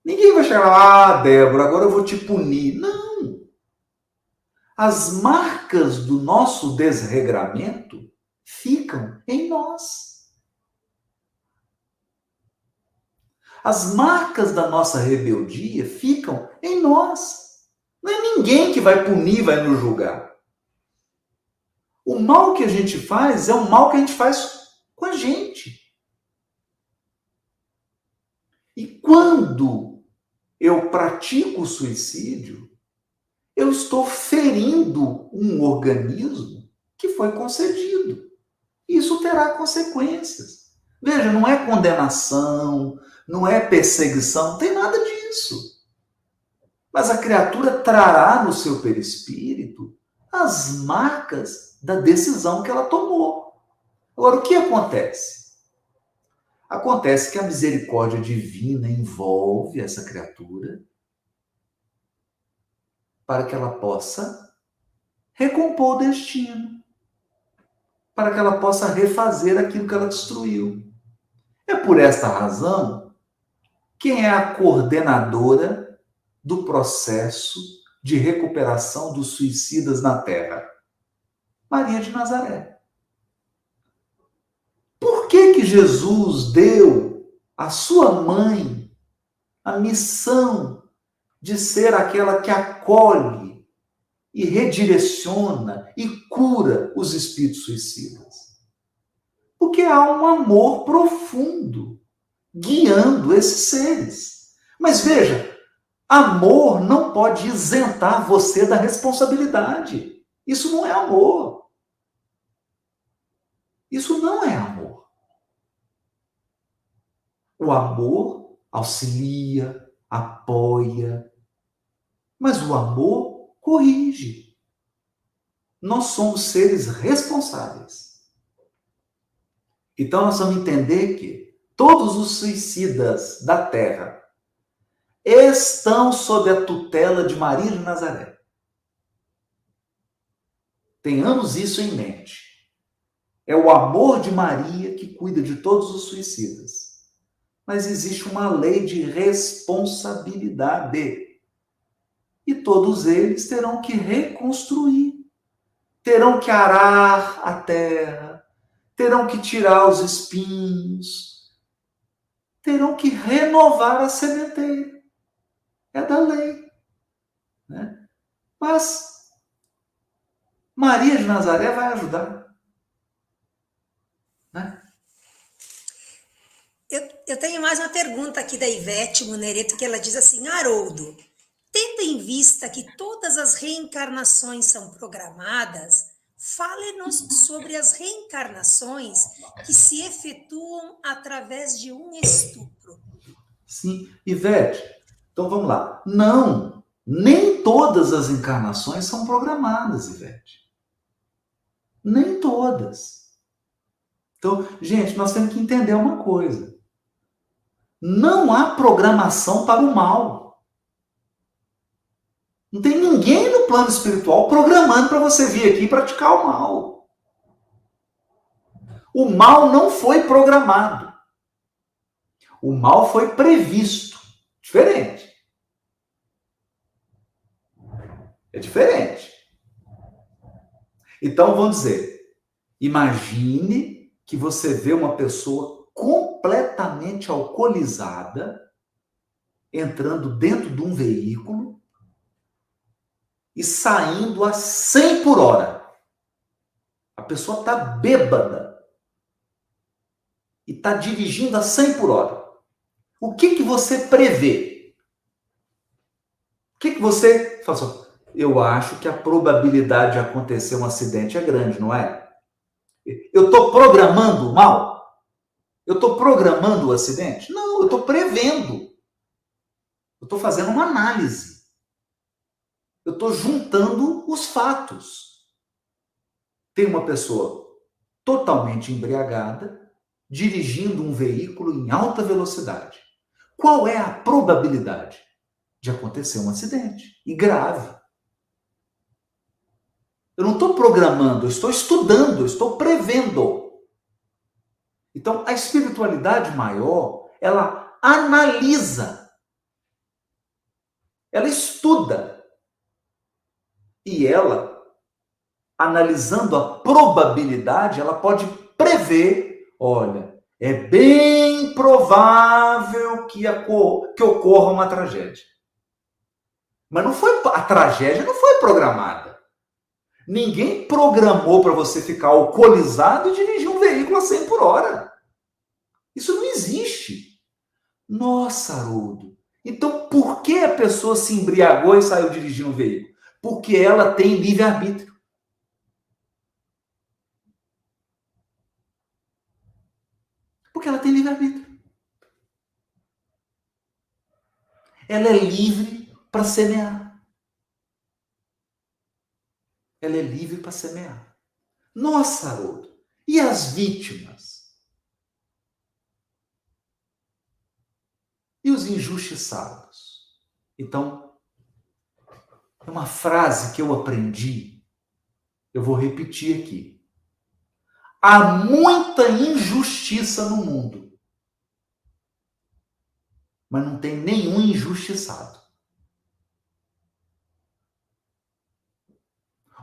Ninguém vai chegar, Débora, agora eu vou te punir. Não. As marcas do nosso desregramento ficam em nós. As marcas da nossa rebeldia ficam em nós. Não é ninguém que vai punir, vai nos julgar. O mal que a gente faz é o mal que a gente faz com a gente. E quando eu pratico o suicídio, eu estou ferindo um organismo que foi concedido. Isso terá consequências. Veja, não é condenação, não é perseguição, não tem nada disso. Mas a criatura trará no seu perispírito as marcas da decisão que ela tomou. Agora, o que acontece? Acontece que a misericórdia divina envolve essa criatura para que ela possa recompor o destino, para que ela possa refazer aquilo que ela destruiu. É por esta razão, quem é a coordenadora do processo de recuperação dos suicidas na Terra? Maria de Nazaré. Por que Jesus deu à sua mãe a missão de ser aquela que acolhe e redireciona e cura os espíritos suicidas. Porque há um amor profundo guiando esses seres. Mas veja, amor não pode isentar você da responsabilidade. Isso não é amor. Isso não é amor. O amor auxilia, apoia, mas o amor corrige. Nós somos seres responsáveis. Então nós vamos entender que todos os suicidas da Terra estão sob a tutela de Maria de Nazaré. Tenhamos isso em mente. É o amor de Maria que cuida de todos os suicidas. Mas existe uma lei de responsabilidade. E todos eles terão que reconstruir. Terão que arar a terra. Terão que tirar os espinhos. Terão que renovar a sementeira. É da lei. Né? Mas Maria de Nazaré vai ajudar. Né? Eu tenho mais uma pergunta aqui da Ivete Munereto, que ela diz assim: Haroldo, tendo em vista que todas as reencarnações são programadas, fale-nos sobre as reencarnações que se efetuam através de um estupro. Sim, Ivete, então vamos lá. Não, nem todas as encarnações são programadas, Ivete. Nem todas. Então, gente, nós temos que entender uma coisa. Não há programação para o mal. Não tem ninguém no plano espiritual programando para você vir aqui e praticar o mal. O mal não foi programado. O mal foi previsto. Diferente. É diferente. Então, vamos dizer, imagine que você vê uma pessoa completamente alcoolizada entrando dentro de um veículo e saindo a 100 por hora. A pessoa está bêbada e está dirigindo a 100 por hora. O que você prevê? O que você fala assim? Eu acho que a probabilidade de acontecer um acidente é grande, não é? Eu estou programando o mal? Eu estou programando o acidente? Não, eu estou prevendo. Eu estou fazendo uma análise. Eu estou juntando os fatos. Tem uma pessoa totalmente embriagada, dirigindo um veículo em alta velocidade. Qual é a probabilidade de acontecer um acidente? E grave. Eu não estou programando, eu estou estudando, eu estou prevendo. Então, a espiritualidade maior, ela analisa, ela estuda. E ela, analisando a probabilidade, ela pode prever, olha, é bem provável que ocorra uma tragédia. Mas não foi, a tragédia não foi programada. Ninguém programou para você ficar alcoolizado e dirigir um veículo a 100 por hora. Isso não existe. Nossa, Haroldo. Então, por que a pessoa se embriagou e saiu dirigindo um veículo? Porque ela tem livre-arbítrio. Porque ela tem livre-arbítrio. Ela é livre para semear. Ela é livre para semear. Nossa, Haroldo. E as vítimas? E os injustiçados? Então, é uma frase que eu aprendi, eu vou repetir aqui. Há muita injustiça no mundo, mas não tem nenhum injustiçado.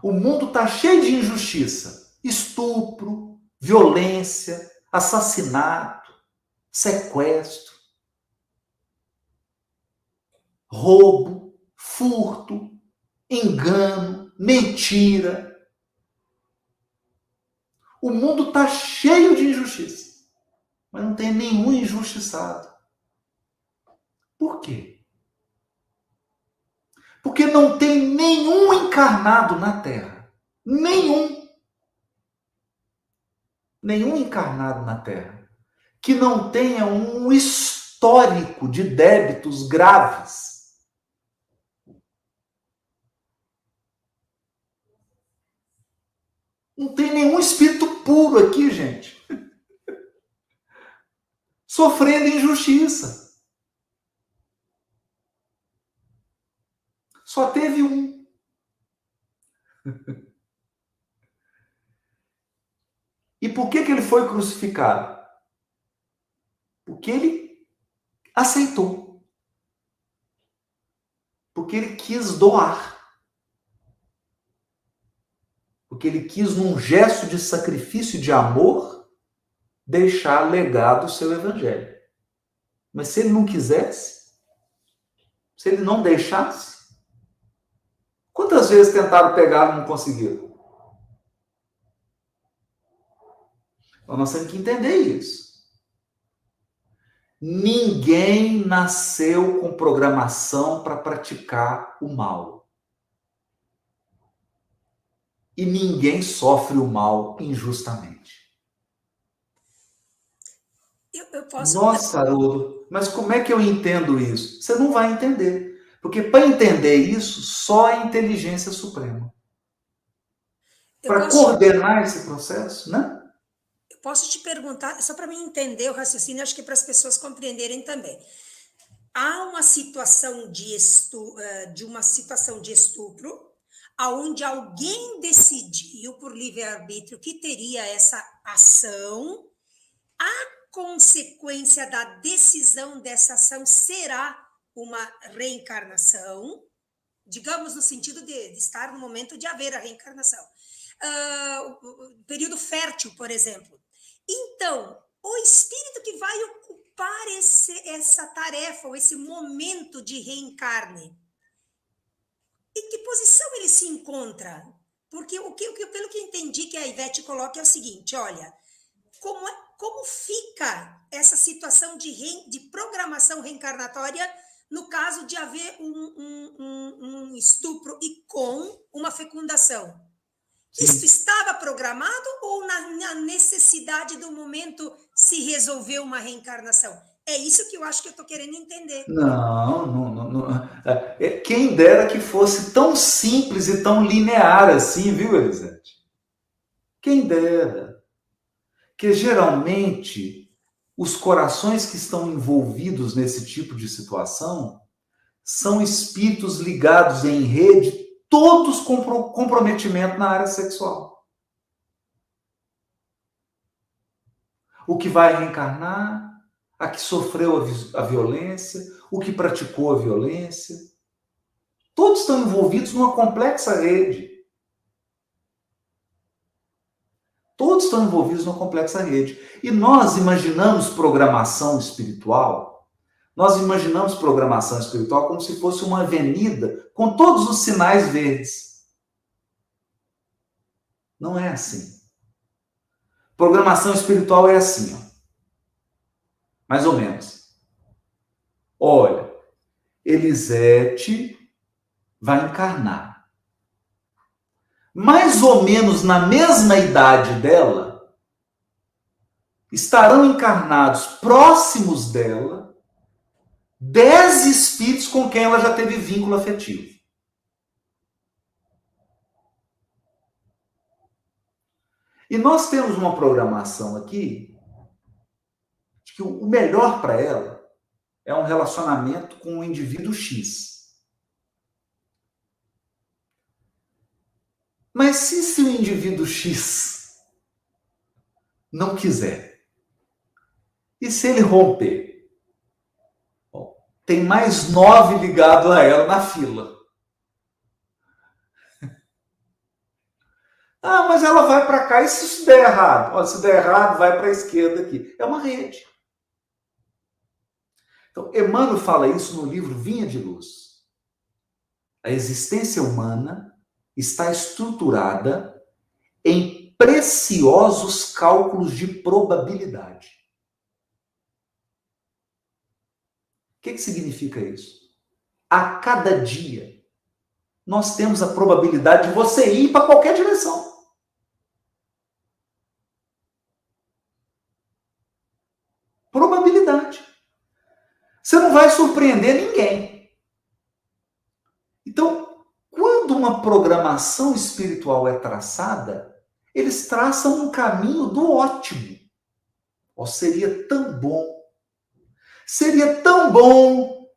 O mundo está cheio de injustiça. Estupro, violência, assassinato, sequestro, roubo, furto, engano, mentira. O mundo está cheio de injustiça, mas não tem nenhum injustiçado. Por quê? Porque não tem nenhum encarnado na Terra. Nenhum encarnado na Terra que não tenha um histórico de débitos graves. Não tem nenhum espírito puro aqui, gente, sofrendo injustiça. Só teve um. E por que ele foi crucificado? Porque ele aceitou. Porque ele quis doar. Porque ele quis, num gesto de sacrifício e de amor, deixar legado o seu evangelho. Mas se ele não quisesse, se ele não deixasse, quantas vezes tentaram pegar e não conseguiram? Então nós temos que entender isso. Ninguém nasceu com programação para praticar o mal. E ninguém sofre o mal injustamente. Eu posso... Nossa, Haroldo, mas como é que eu entendo isso? Você não vai entender. Porque para entender isso, só a inteligência suprema. Para coordenar esse processo, né? Eu posso te perguntar, só para mim entender o raciocínio, acho que para as pessoas compreenderem também. Há uma situação de estupro, aonde alguém decidiu por livre-arbítrio que teria essa ação, a consequência da decisão dessa ação será uma reencarnação, digamos no sentido de estar no momento de haver a reencarnação. Período fértil, por exemplo. Então, o espírito que vai ocupar essa tarefa, ou esse momento de reencarne, em que posição ele se encontra? Porque pelo que entendi que a Ivete coloca é o seguinte, olha, como fica essa situação de programação reencarnatória no caso de haver um estupro e com uma fecundação? Sim. Isso estava programado ou na necessidade do momento se resolveu uma reencarnação? É isso que eu acho que eu estou querendo entender. Não. Quem dera que fosse tão simples e tão linear assim, viu, Elisete? Quem dera. Que geralmente os corações que estão envolvidos nesse tipo de situação são espíritos ligados em rede, todos com comprometimento na área sexual. O que vai reencarnar, a que sofreu a violência, o que praticou a violência. Todos estão envolvidos numa complexa rede. Todos estão envolvidos numa complexa rede. E nós imaginamos programação espiritual, como se fosse uma avenida com todos os sinais verdes. Não é assim. Programação espiritual é assim, ó. Mais ou menos. Olha, Elisete vai encarnar. Mais ou menos na mesma idade dela, estarão encarnados próximos dela 10 espíritos com quem ela já teve vínculo afetivo. E nós temos uma programação aqui de que o melhor para ela é um relacionamento com o indivíduo X. Mas se o indivíduo X não quiser, e se ele romper? Bom, tem mais 9 ligados a ela na fila. Ah, mas ela vai para cá, e se isso der errado? Ó, se der errado, vai para a esquerda aqui. É uma rede. Então, Emmanuel fala isso no livro Vinha de Luz. A existência humana está estruturada em preciosos cálculos de probabilidade. O que significa isso? A cada dia, nós temos a probabilidade de você ir para qualquer direção. Probabilidade. Você não vai surpreender ninguém. Então, quando uma programação espiritual é traçada, eles traçam um caminho do ótimo. Oh, seria tão bom. Seria tão bom.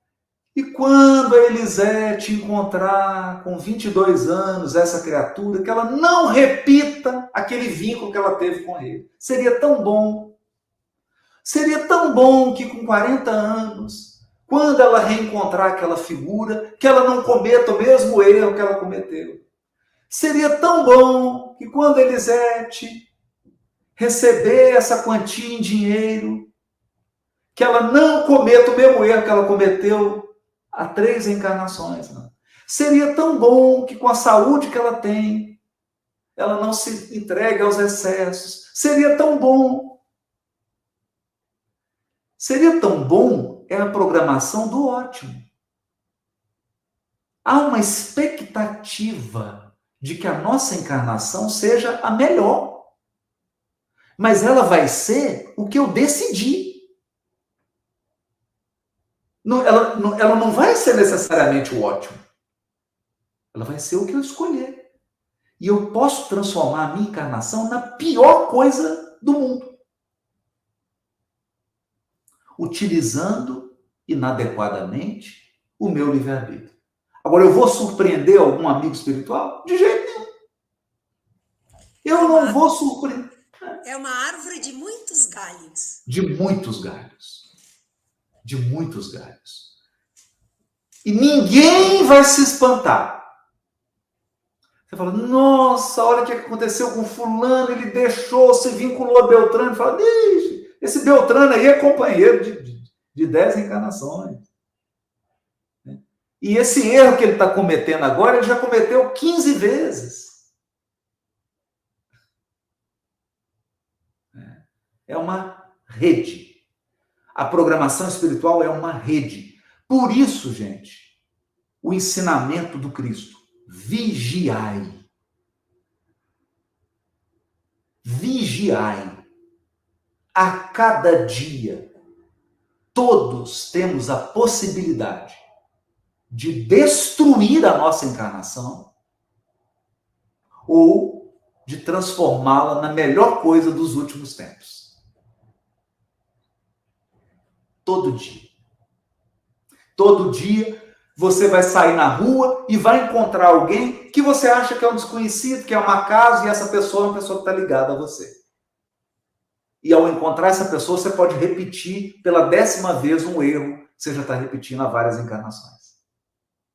E quando a Elisete encontrar com 22 anos essa criatura, que ela não repita aquele vínculo que ela teve com ele. Seria tão bom. Seria tão bom que com 40 anos, quando ela reencontrar aquela figura, que ela não cometa o mesmo erro que ela cometeu. Seria tão bom que quando a Elisete receber essa quantia em dinheiro, que ela não cometa o mesmo erro que ela cometeu há 3 encarnações. Não. Seria tão bom que com a saúde que ela tem, ela não se entregue aos excessos. Seria tão bom. Seria tão bom é a programação do ótimo. Há uma expectativa de que a nossa encarnação seja a melhor. Mas ela vai ser o que eu decidi. Ela não vai ser necessariamente o ótimo. Ela vai ser o que eu escolher. E eu posso transformar a minha encarnação na pior coisa do mundo. Utilizando inadequadamente o meu livre-arbítrio. Agora, eu vou surpreender algum amigo espiritual? De jeito nenhum. Eu não vou surpreender. É uma árvore de muitos galhos. De muitos galhos. De muitos galhos. E ninguém vai se espantar. Você fala, nossa, olha o que aconteceu com fulano, ele deixou, se vinculou a Beltrano. Fala, deixa. Esse Beltrano aí é companheiro de 10 encarnações. E esse erro que ele está cometendo agora, ele já cometeu 15 vezes. É uma rede. A programação espiritual é uma rede. Por isso, gente, o ensinamento do Cristo, vigiai. Vigiai. A cada dia, todos temos a possibilidade de destruir a nossa encarnação ou de transformá-la na melhor coisa dos últimos tempos. Todo dia. Todo dia você vai sair na rua e vai encontrar alguém que você acha que é um desconhecido, que é um acaso, e essa pessoa é uma pessoa que está ligada a você. E ao encontrar essa pessoa, você pode repetir pela 10ª vez um erro que você já está repetindo há várias encarnações.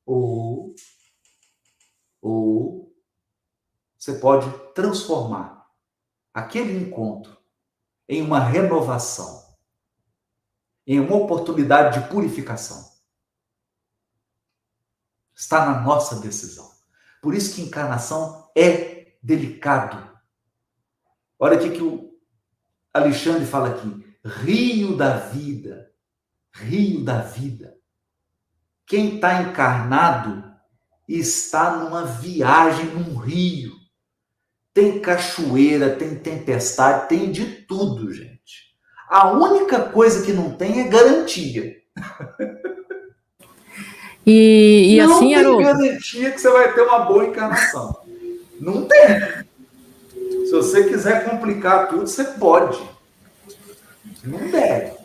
Ou você pode transformar aquele encontro em uma renovação, em uma oportunidade de purificação. Está na nossa decisão. Por isso que encarnação é delicado. Olha aqui que o Alexandre fala aqui, rio da vida, rio da vida. Quem está encarnado está numa viagem num rio. Tem cachoeira, tem tempestade, tem de tudo, gente. A única coisa que não tem é garantia. E não assim, tem Haroldo, garantia que você vai ter uma boa encarnação. Não tem. Se você quiser complicar tudo, você pode. Não deve.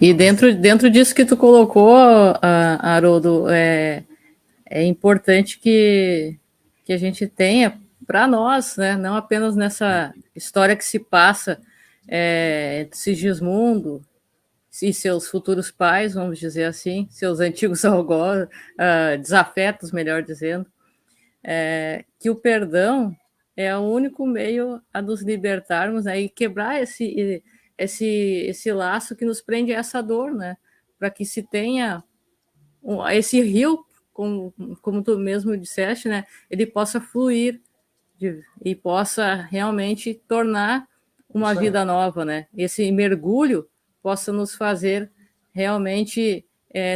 E dentro disso que tu colocou, Haroldo, é importante que a gente tenha para nós, né? Não apenas nessa história que se passa entre Sigismundo e seus futuros pais, vamos dizer assim, seus antigos algozes, desafetos, melhor dizendo, que o perdão é o único meio a nos libertarmos, né, e quebrar esse laço que nos prende a essa dor, né, para que se tenha esse rio, como tu mesmo disseste, né, ele possa fluir e possa realmente tornar uma vida nova, né? Esse mergulho possa nos fazer realmente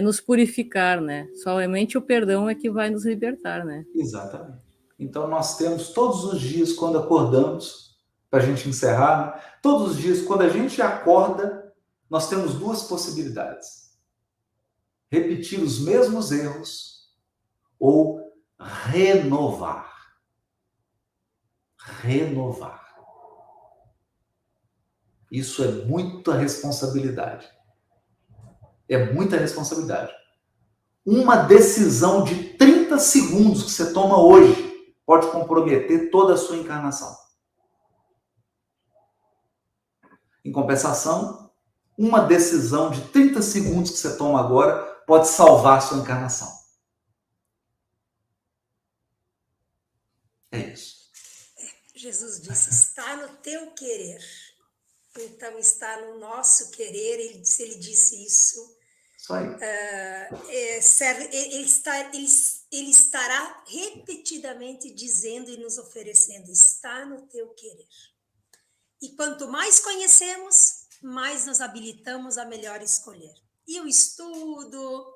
nos purificar, né? Somente o perdão é que vai nos libertar, né? Exatamente. Então nós temos todos os dias, quando acordamos, para a gente encerrar, né? Todos os dias, quando a gente acorda, nós temos duas possibilidades: repetir os mesmos erros ou renovar. Renovar. Isso é muita responsabilidade. É muita responsabilidade. Uma decisão de 30 segundos que você toma hoje pode comprometer toda a sua encarnação. Em compensação, uma decisão de 30 segundos que você toma agora pode salvar a sua encarnação. É isso. Jesus disse, está no teu querer. Então, está no nosso querer. Ele disse isso. Isso aí. Ele estará repetidamente dizendo e nos oferecendo, está no teu querer. E quanto mais conhecemos, mais nos habilitamos a melhor escolher. E o estudo,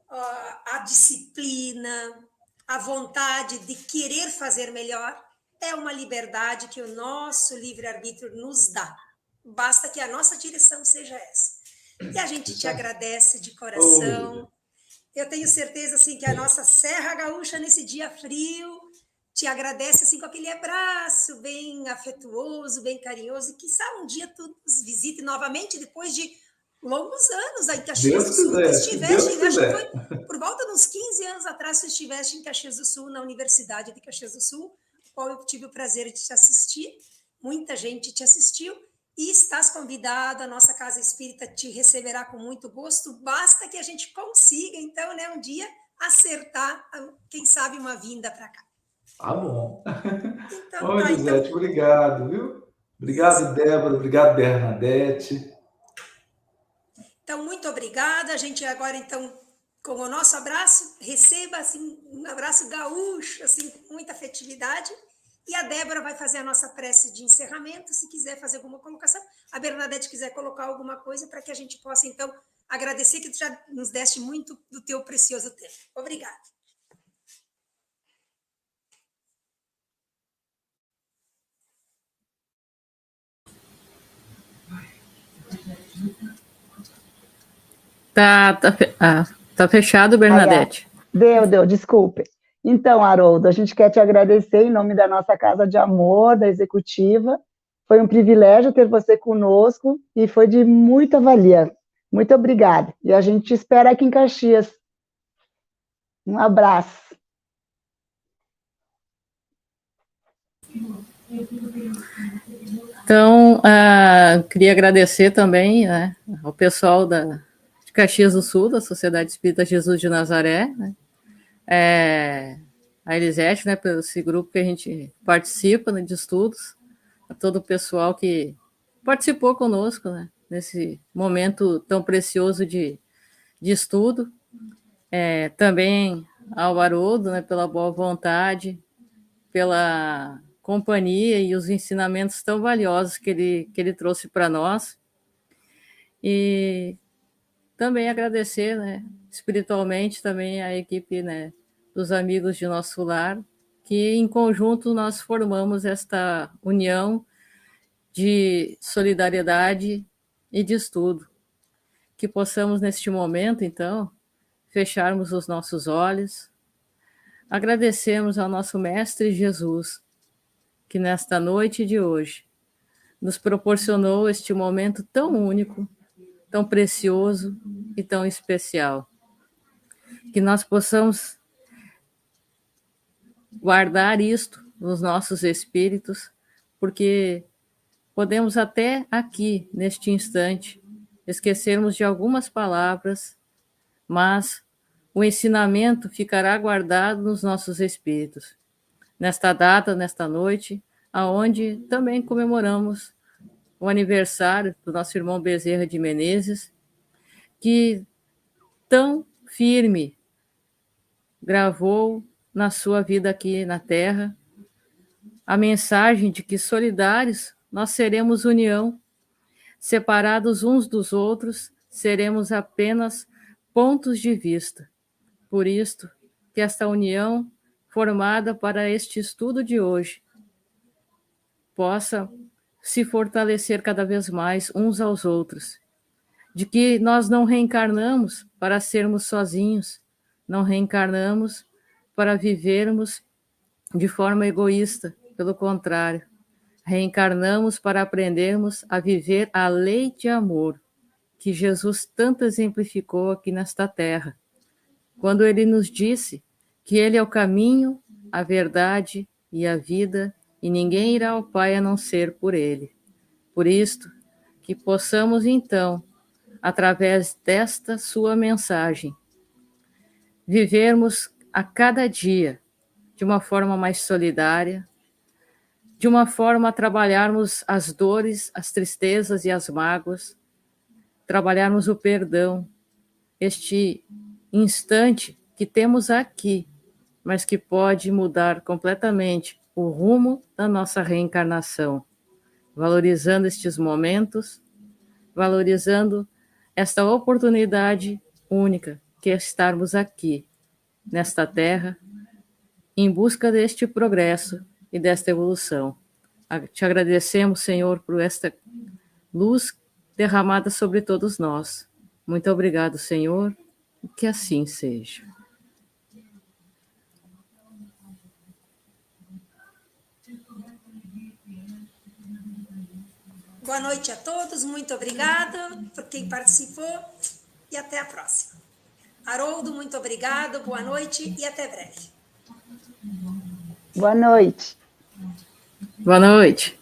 a disciplina, a vontade de querer fazer melhor, é uma liberdade que o nosso livre-arbítrio nos dá. Basta que a nossa direção seja essa. E a gente te agradece de coração. Eu tenho certeza assim, que a nossa Serra Gaúcha, nesse dia frio, te agradece assim, com aquele abraço bem afetuoso, bem carinhoso. E quiçá um dia tu nos visite novamente, depois de longos anos aí em Caxias do Sul. Tu estiveste, né, acho que foi por volta de uns 15 anos atrás, tu estiveste em Caxias do Sul, na Universidade de Caxias do Sul, qual eu tive o prazer de te assistir. Muita gente te assistiu. E estás convidado, a nossa Casa Espírita te receberá com muito gosto, basta que a gente consiga, então, né, um dia acertar, quem sabe, uma vinda para cá. Tá bom. Então, Ô, Lisete, obrigado, viu? Obrigado, Débora, obrigado, Bernadette. Então, muito obrigada. A gente agora, então, com o nosso abraço, receba, assim, um abraço gaúcho, assim, com muita afetividade. E a Débora vai fazer a nossa prece de encerramento, se quiser fazer alguma colocação. A Bernadette quiser colocar alguma coisa para que a gente possa, então, agradecer que tu já nos deste muito do teu precioso tempo. Obrigada. Tá fechado, Bernadette. Deu, desculpe. Então, Haroldo, a gente quer te agradecer em nome da nossa Casa de Amor, da Executiva. Foi um privilégio ter você conosco e foi de muita valia. Muito obrigada. E a gente te espera aqui em Caxias. Um abraço. Então, queria agradecer também, né, ao pessoal de Caxias do Sul, da Sociedade Espírita Jesus de Nazaré, né, a Elisete, né, pelo esse grupo que a gente participa, né, de estudos, a todo o pessoal que participou conosco, né, nesse momento tão precioso de estudo, também ao Haroldo, né, pela boa vontade, pela companhia e os ensinamentos tão valiosos que ele trouxe para nós, e também agradecer, né, espiritualmente também a equipe, né, dos amigos de nosso lar, que em conjunto nós formamos esta união de solidariedade e de estudo. Que possamos neste momento, então, fecharmos os nossos olhos, agradecemos ao nosso Mestre Jesus, que nesta noite de hoje nos proporcionou este momento tão único, tão precioso e tão especial. Que nós possamos guardar isto nos nossos espíritos, porque podemos até aqui, neste instante, esquecermos de algumas palavras, mas o ensinamento ficará guardado nos nossos espíritos. Nesta data, nesta noite, aonde também comemoramos o aniversário do nosso irmão Bezerra de Menezes, que tão firme gravou na sua vida aqui na Terra a mensagem de que solidários nós seremos união, separados uns dos outros seremos apenas pontos de vista. Por isto que esta união formada para este estudo de hoje possa se fortalecer cada vez mais uns aos outros, de que nós não reencarnamos para sermos sozinhos, não reencarnamos para vivermos de forma egoísta, pelo contrário, reencarnamos para aprendermos a viver a lei de amor que Jesus tanto exemplificou aqui nesta terra, quando ele nos disse que ele é o caminho, a verdade e a vida, e ninguém irá ao Pai a não ser por ele. Por isto, que possamos então, através desta sua mensagem, vivermos a cada dia de uma forma mais solidária, de uma forma a trabalharmos as dores, as tristezas e as mágoas, trabalharmos o perdão, este instante que temos aqui, mas que pode mudar completamente o rumo da nossa reencarnação, valorizando estes momentos, valorizando esta oportunidade única que é estarmos aqui, nesta terra, em busca deste progresso e desta evolução. Te agradecemos, Senhor, por esta luz derramada sobre todos nós. Muito obrigado, Senhor, e que assim seja. Boa noite a todos, muito obrigada por quem participou e até a próxima. Haroldo, muito obrigado, boa noite e até breve. Boa noite. Boa noite.